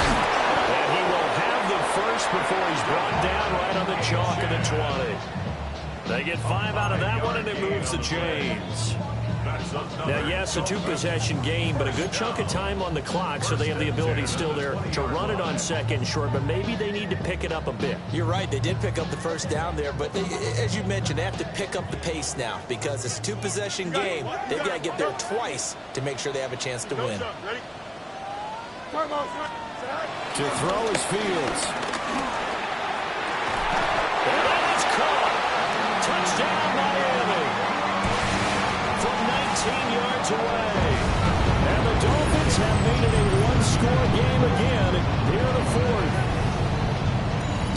And he will have the first before he's brought down right on the chalk of the 20. They get 5 out of that one, and it moves the chains. Now, yes, a 2-possession game, but a good chunk of time on the clock, so they have the ability still there to run it on 2nd and short, but maybe they need to pick it up a bit. You're right. They did pick up the first down there, but as you mentioned, they have to pick up the pace now because it's a 2-possession game. They've got to get there twice to make sure they have a chance to win. To throw is Fields. And it's caught. Touchdown, Miami. From 19 yards away. And the Dolphins have made it a one-score game again here in the 4th.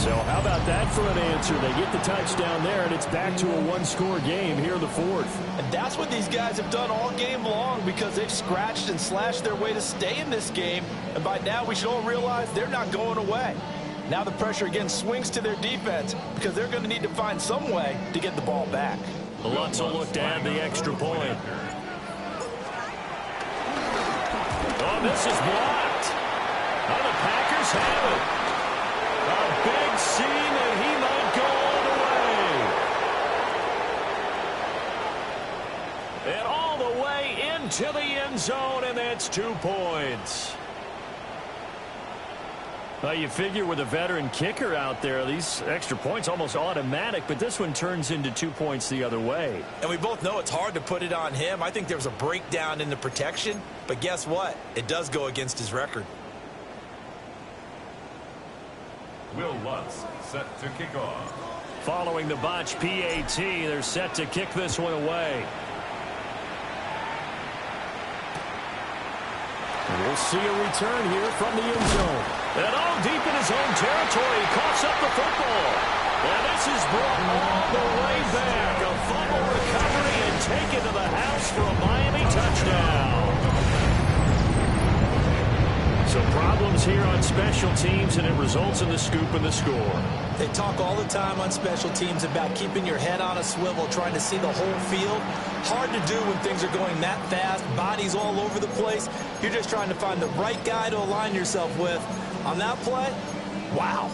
So how about that for an answer? They get the touchdown there, and it's back to a one-score game here in the 4th. And that's what these guys have done all game long because they've scratched and slashed their way to stay in this game. And by now, we should all realize they're not going away. Now the pressure again swings to their defense because they're going to need to find some way to get the ball back. Lutz will look to add the extra point. Oh, this is blocked. Oh, the Packers have it. A big seam, and he might go all the way. And all the way into the end zone, and that's 2 points. Well, you figure with a veteran kicker out there, these extra points almost automatic, but this one turns into 2 points the other way. And we both know it's hard to put it on him. I think there was a breakdown in the protection, but guess what? It does go against his record. Will Lutz set to kick off. Following the botch PAT, they're set to kick this one away. And we'll see a return here from the end zone. And all deep in his own territory, he coughs up the football. And this is brought all the way back. A fumble recovery and taken to the house for a Miami touchdown. So problems here on special teams, and it results in the scoop and the score. They talk all the time on special teams about keeping your head on a swivel, trying to see the whole field. Hard to do when things are going that fast, bodies all over the place. You're just trying to find the right guy to align yourself with. On that play, wow.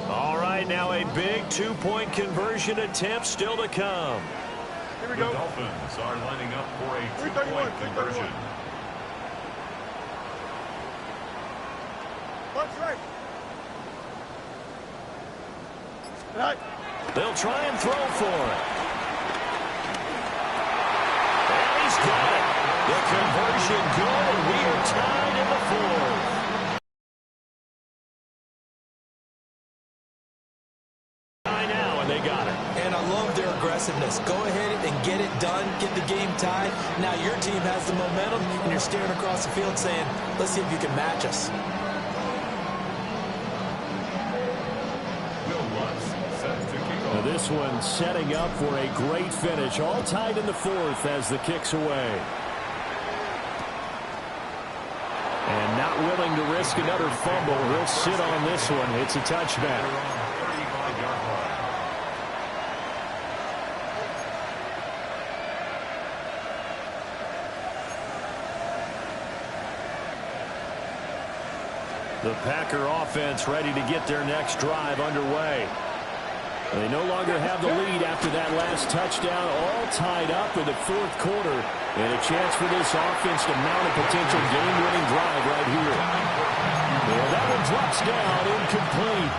All right, now a big two-point conversion attempt still to come. Here we The go. Dolphins are lining up for a 331, two-point conversion. What's right? Right. They'll try and throw for it. And he's got it. The conversion good. We are tied in the 4th. love their aggressiveness. Go ahead and get it done, get the game tied. Now your team has the momentum, and you're staring across the field saying, let's see if you can match us. Now this one setting up for a great finish. All tied in the fourth as the kick's away. And not willing to risk another fumble. He'll sit on this one. It's a touchback. The Packer offense ready to get their next drive underway. They no longer have the lead after that last touchdown, all tied up in the fourth quarter. And a chance for this offense to mount a potential game-winning drive right here. And that one drops down, incomplete.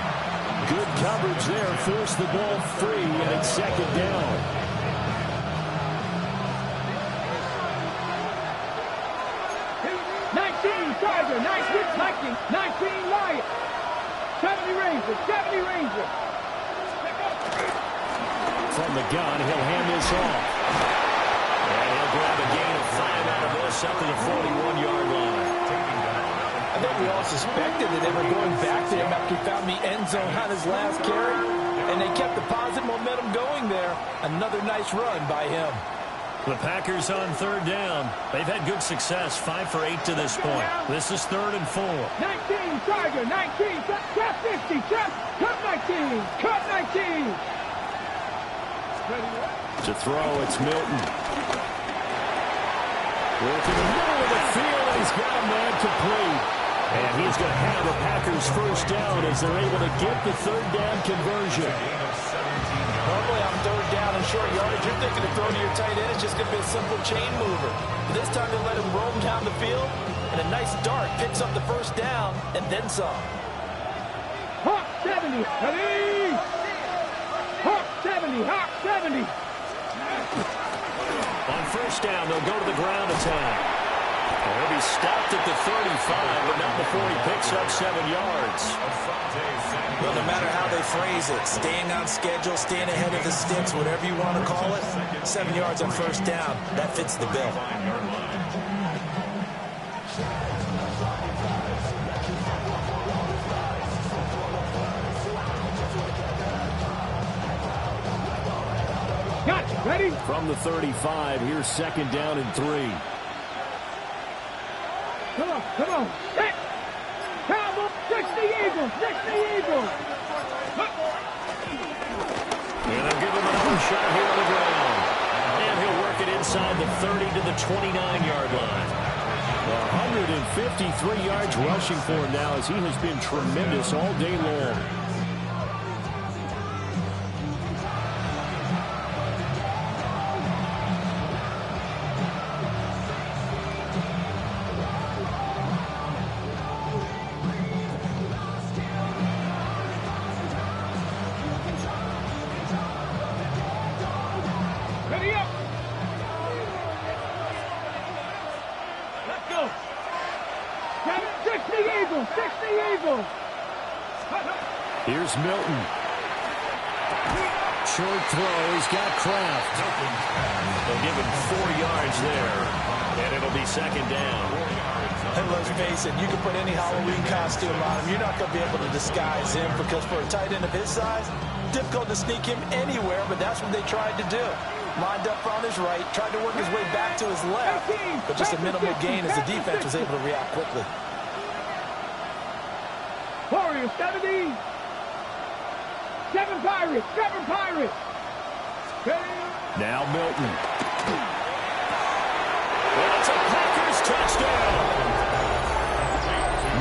Good coverage there, forced the ball free, and it's second down. Tiger, 19 Vikings, 19 Lions, 70 Rangers, 70 Rangers. From the gun, he'll hand this off. And he'll grab a gain of 5 out of this up to the 41-yard line. I think we all suspected that they were going back to him after he found the end zone on his last carry, and they kept the positive momentum going there. Another nice run by him. The Packers on third down. They've had good success, 5 for 8 to this point. This is 3rd and 4. 19, Tiger, 19, trap 50, trap, cut 19, cut 19. To throw, it's Milton. Work in the middle of the field, and he's got a man complete. And he's going to have the Packers first down as they're able to get the third down conversion. Normally on third down and short yardage, you're thinking to throw to your tight end. It's just going to be a simple chain mover. But this time they let him roam down the field, and a nice dart picks up the first down and then some. Hawk 70, ready! Hawk 70, Hawk 70. On first down, they'll go to the ground attack. He'll be stopped at the 35, but not before he picks up 7 yards. Well, no matter how they phrase it, staying on schedule, staying ahead of the sticks, whatever you want to call it, 7 yards on first down, that fits the bill. Got it, ready? From the 35, here's 2nd down and 3. Come on, come on. Hit! Cowboys, 60 Eagles, 60 Eagles. And they'll give him another shot here on the ground. And he'll work it inside the 30 to the 29-yard line. 153 yards rushing for him now as he has been tremendous all day long. Here's Milton. Short throw. He's got Kraft. They'll give him 4 yards there, and it'll be 2nd down. And let's face it, you can put any Halloween costume on him. You're not going to be able to disguise him because for a tight end of his size, difficult to sneak him anywhere, but that's what they tried to do. Lined up on his right, tried to work his way back to his left, but just a minimal gain as the defense was able to react quickly. Warriors, 70. 7 Pirates, 7 Pirates. Now Milton. Well, it's a Packers touchdown.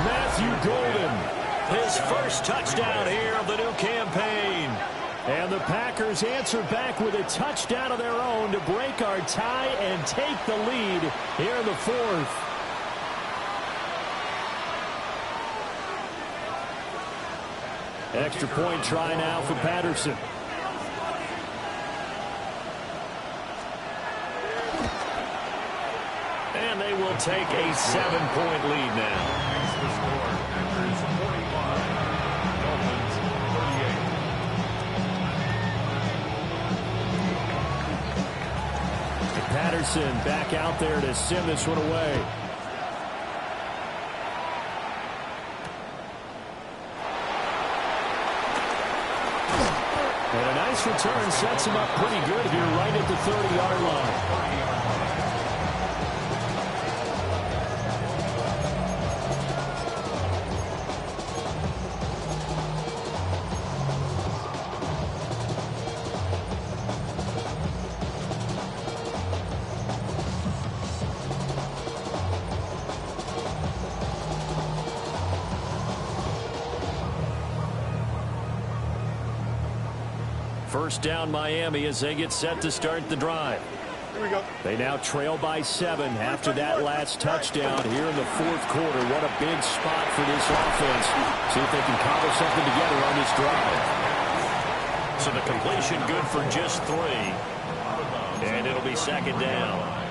Matthew Golden, his first touchdown here of the new campaign. And the Packers answer back with a touchdown of their own to break our tie and take the lead here in the 4th. Extra point try now for Patterson. And they will take a 7-point lead now. Patterson back out there to send this one away. And a nice return sets him up pretty good here right at the 30-yard line. First down Miami as they get set to start the drive. Here we go. They now trail by 7 after that last touchdown here in the fourth quarter. What a big spot for this offense. See if they can cobble something together on this drive. So the completion good for just 3. And it'll be second down.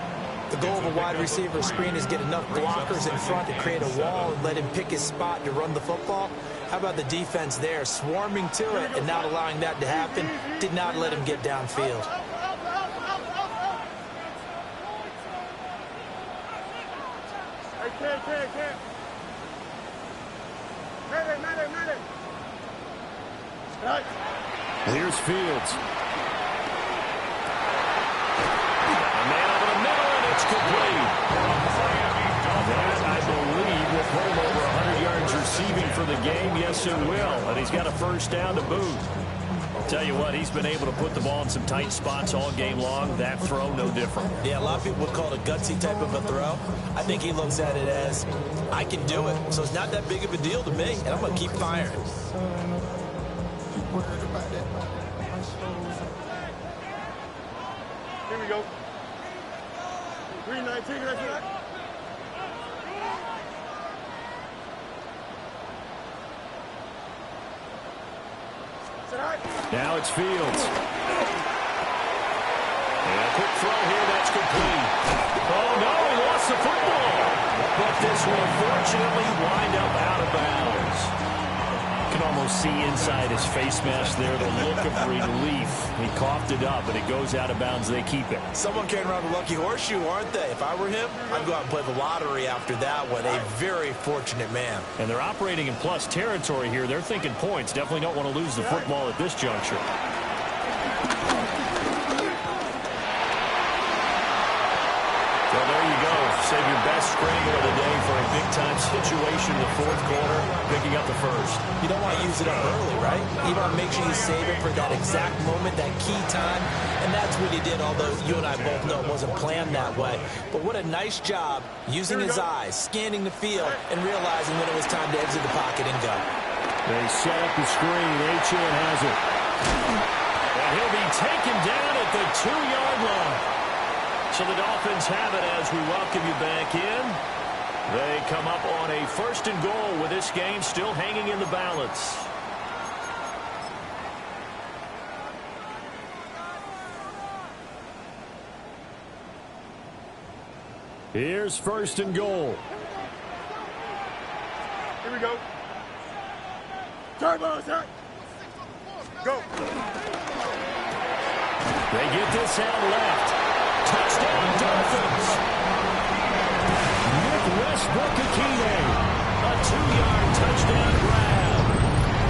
The goal of a wide receiver screen is get enough blockers in front to create a wall and let him pick his spot to run the football. How about the defense there, swarming to it and not allowing that to happen? Did not let him get downfield. Here's Fields. A man over the middle, and it's complete. That, I believe, will put him over 100 yards receiving for the game. Yes, it will. And he's got a first down to boot. I'll tell you what, he's been able to put the ball in some tight spots all game long. That throw, no different. Yeah, a lot of people would call it a gutsy type of a throw. I think he looks at it as, I can do it. So it's not that big of a deal to me, and I'm going to keep firing. Here we go. 319, that's right. Now it's Fields. And a quick throw here, that's complete. Oh, no, he lost the football. But this will unfortunately wind up out of bounds. You can almost see inside his face mask there the look of relief. He coughed it up, and it goes out of bounds. They keep it. Someone carrying around a lucky horseshoe, aren't they? If I were him, I'd go out and play the lottery after that one. A very fortunate man. And they're operating in plus territory here. They're thinking points. Definitely don't want to lose the football at this juncture. Well, there you go. Save your best scramble of the day for a big-time situation in the fourth quarter, picking up the first. You don't want to use it up early, right? You want to make sure you save it for that exact moment, that key time. And that's what he did, although you and I both know it wasn't planned that way. But what a nice job using his eyes, scanning the field, and realizing when it was time to exit the pocket and go. They set up the screen. Achane has it. And he'll be taken down at the 2-yard line. So the Dolphins have it as we welcome you back in. They come up on a 1st and goal with this game still hanging in the balance. Here's 1st and goal. Here we go. Turbo, sir. Go. They get this out left. Touchdown, Dolphins. Nick Westbrook-Ikine. A 2-yard touchdown grab.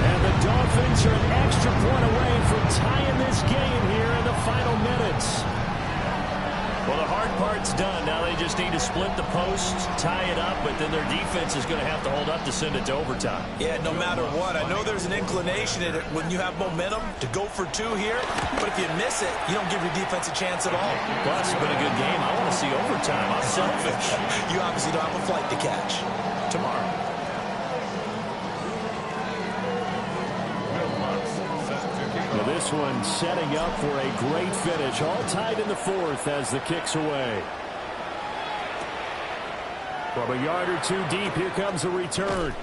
And the Dolphins are an extra point away from tying this game here in the final minutes. Well, the hard part's done. Now they just need to split the posts, tie it up, but then their defense is going to have to hold up to send it to overtime. Yeah, no matter what. I know there's an inclination in it when you have momentum to go for 2 here, but if you miss it, you don't give your defense a chance at all. Plus, it's been a good game. I want to see overtime. I'm selfish. You obviously don't have a flight to catch. Tomorrow. Well, this one setting up for a great finish. All tied in the 4th as the kick's away. From a yard or 2 deep, here comes a return.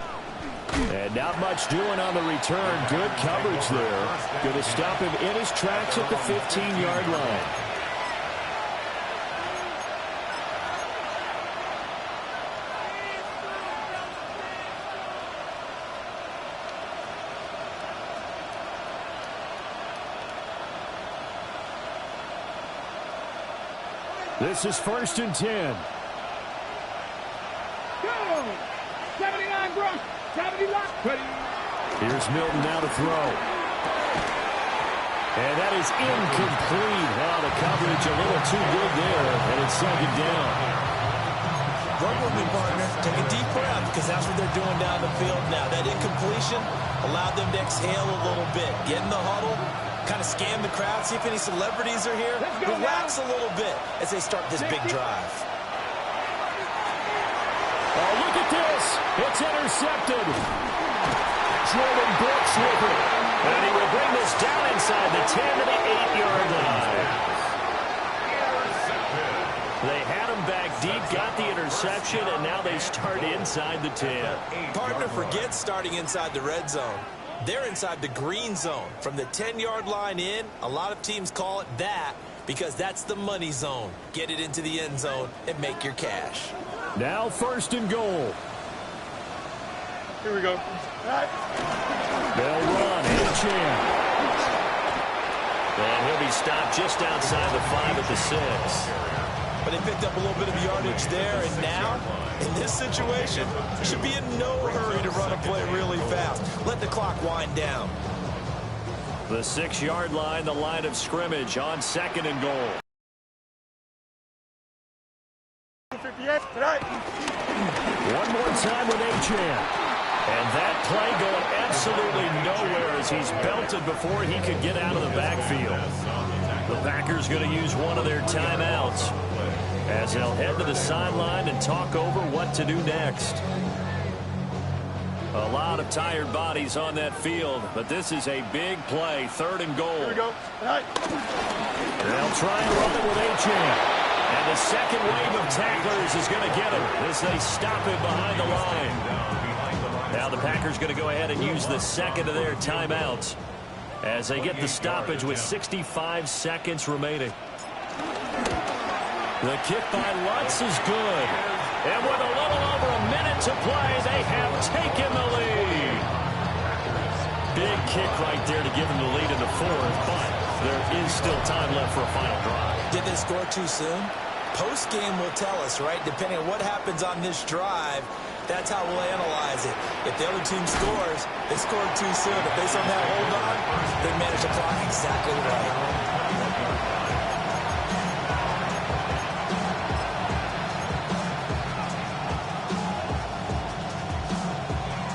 And not much doing on the return. Good coverage there. Going to stop him in his tracks at the 15-yard line. This is 1st and 10. Go! 79, bro. 70 lock. Here's Milton now to throw. And that is incomplete. Wow, the coverage a little too good there, and it's 2nd down. Work with me, partner. Take a deep breath, because that's what they're doing down the field now. That incompletion allowed them to exhale a little bit. Get in the huddle, kind of scan the crowd, see if any celebrities are here. Relax a little bit as they start this big drive. Oh, look at this. It's intercepted. Jordan Brooks with it. And he will bring this down inside the 10 to the 8-yard line. They had him back deep, got the interception, and now they start inside the 10. Partner, forget starting inside the red zone. They're inside the green zone. From the 10-yard line in, a lot of teams call it that because that's the money zone. Get it into the end zone and make your cash. Now 1st and goal. Here we go. They'll run. Achan. And he'll be stopped just outside the 5 at the 6. But they picked up a little bit of yardage there, and now, in this situation, should be in no hurry to run a play really fast. Let the clock wind down. The 6-yard line, the line of scrimmage on 2nd and goal. 58 tonight. One more time with Achan. And that play going absolutely nowhere as he's belted before he could get out of the backfield. The Packers going to use one of their timeouts as they'll head to the sideline and talk over what to do next. A lot of tired bodies on that field, but this is a big play, 3rd and goal. Here we go. Tonight. They'll try and run it with Achan. And the second wave of tacklers is going to get him as they stop him behind the line. Now the Packers going to go ahead and use the second of their timeouts as they get the stoppage with 65 seconds remaining. The kick by Lutz is good. And with a little over a minute to play, they have taken the lead. Big kick right there to give them the lead in the 4th, but there is still time left for a final drive. Did they score too soon? Post-game will tell us, right? Depending on what happens on this drive, that's how we'll analyze it. If the other team scores, they scored too soon. If they somehow hold on, they manage the clock exactly right.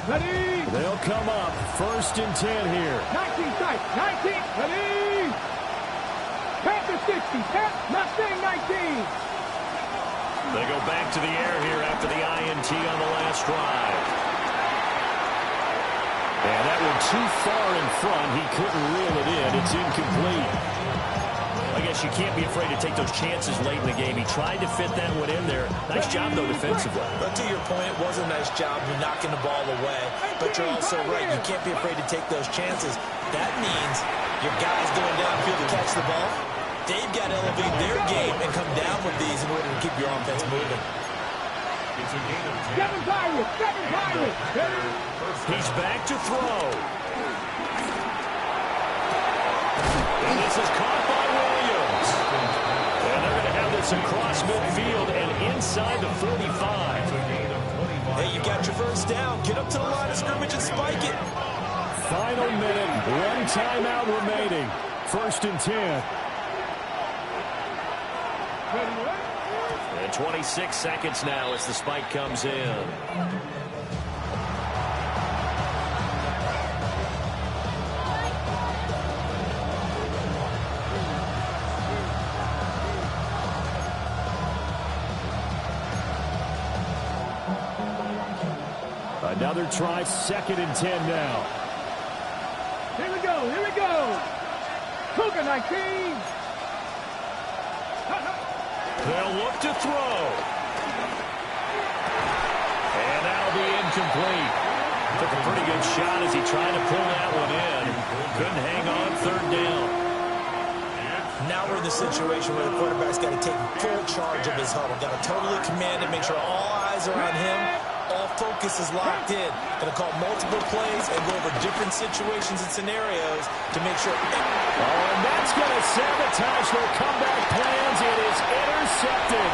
Ready. They'll come up 1st and 10 here. 19 strike. 19. Ready. Panther 60. Mustang 19. They go back to the air here after the INT on the last drive. And that one too far in front. He couldn't reel it in. It's incomplete. I guess you can't be afraid to take those chances late in the game. He tried to fit that one in there. Nice job, though, defensively. But to your point, it was a nice job of knocking the ball away. But you're also right. You can't be afraid to take those chances. That means your guys going downfield to catch the ball, they've got to elevate their game and come down with these in order to keep your offense moving. Seven Pirates. He's back to throw. And this is caught by Williams. And they're going to have this across midfield and inside the 45. Hey, you got your first down. Get up to the line of scrimmage and spike it. Final minute. One timeout remaining. 1st and 10. And 26 seconds now as the spike comes in. Another try, 2nd and 10 now. Here we go. Cougar 19. They'll look to throw. And that'll be incomplete. Took a pretty good shot as he tried to pull that one in. Couldn't hang on, 3rd down. Now we're in the situation where the quarterback's got to take full charge of his huddle. Got to totally command it, make sure all eyes are on him. All focus is locked in. Going to call multiple plays and go over different situations and scenarios to make sure. And that's going to sabotage their comeback plans. It is intercepted.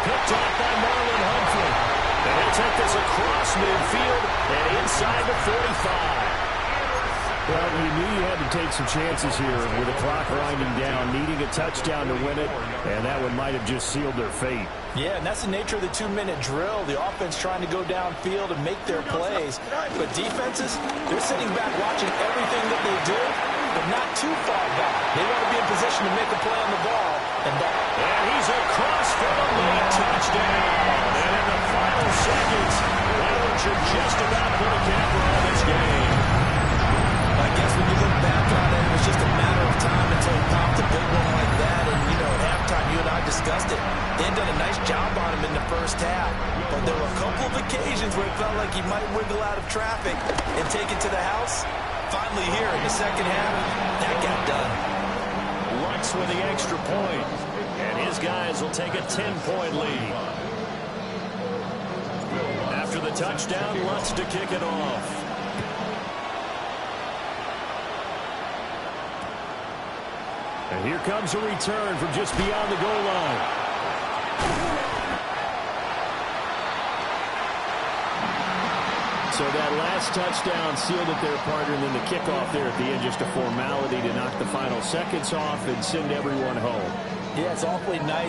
Picked off by Marlon Humphrey. And he'll take this across midfield and inside the 45. Well, you knew you had to take some chances here with the clock winding down, needing a touchdown to win it, and that one might have just sealed their fate. Yeah, and that's the nature of the 2-minute drill. The offense trying to go downfield and make their plays. But defenses, they're sitting back watching everything that they do, but not too far back. They want to be in position to make a play on the ball. And he's across for a late touchdown. And in the final seconds, that one should just about put a camper on this game. I guess when you look back on it, it was just a matter of time until he popped a big one like that. And, you know, at halftime, you and I discussed it. They had done a nice job on him in the first half. But there were a couple of occasions where it felt like he might wiggle out of traffic and take it to the house. Finally here in the second half, that got done. Lutz with the extra point. And his guys will take a 10-point lead. After the touchdown, Lutz to kick it off. And here comes a return from just beyond the goal line. So that last touchdown sealed it their partner, and then the kickoff there at the end, just a formality to knock the final seconds off and send everyone home. Yeah, it's awfully nice.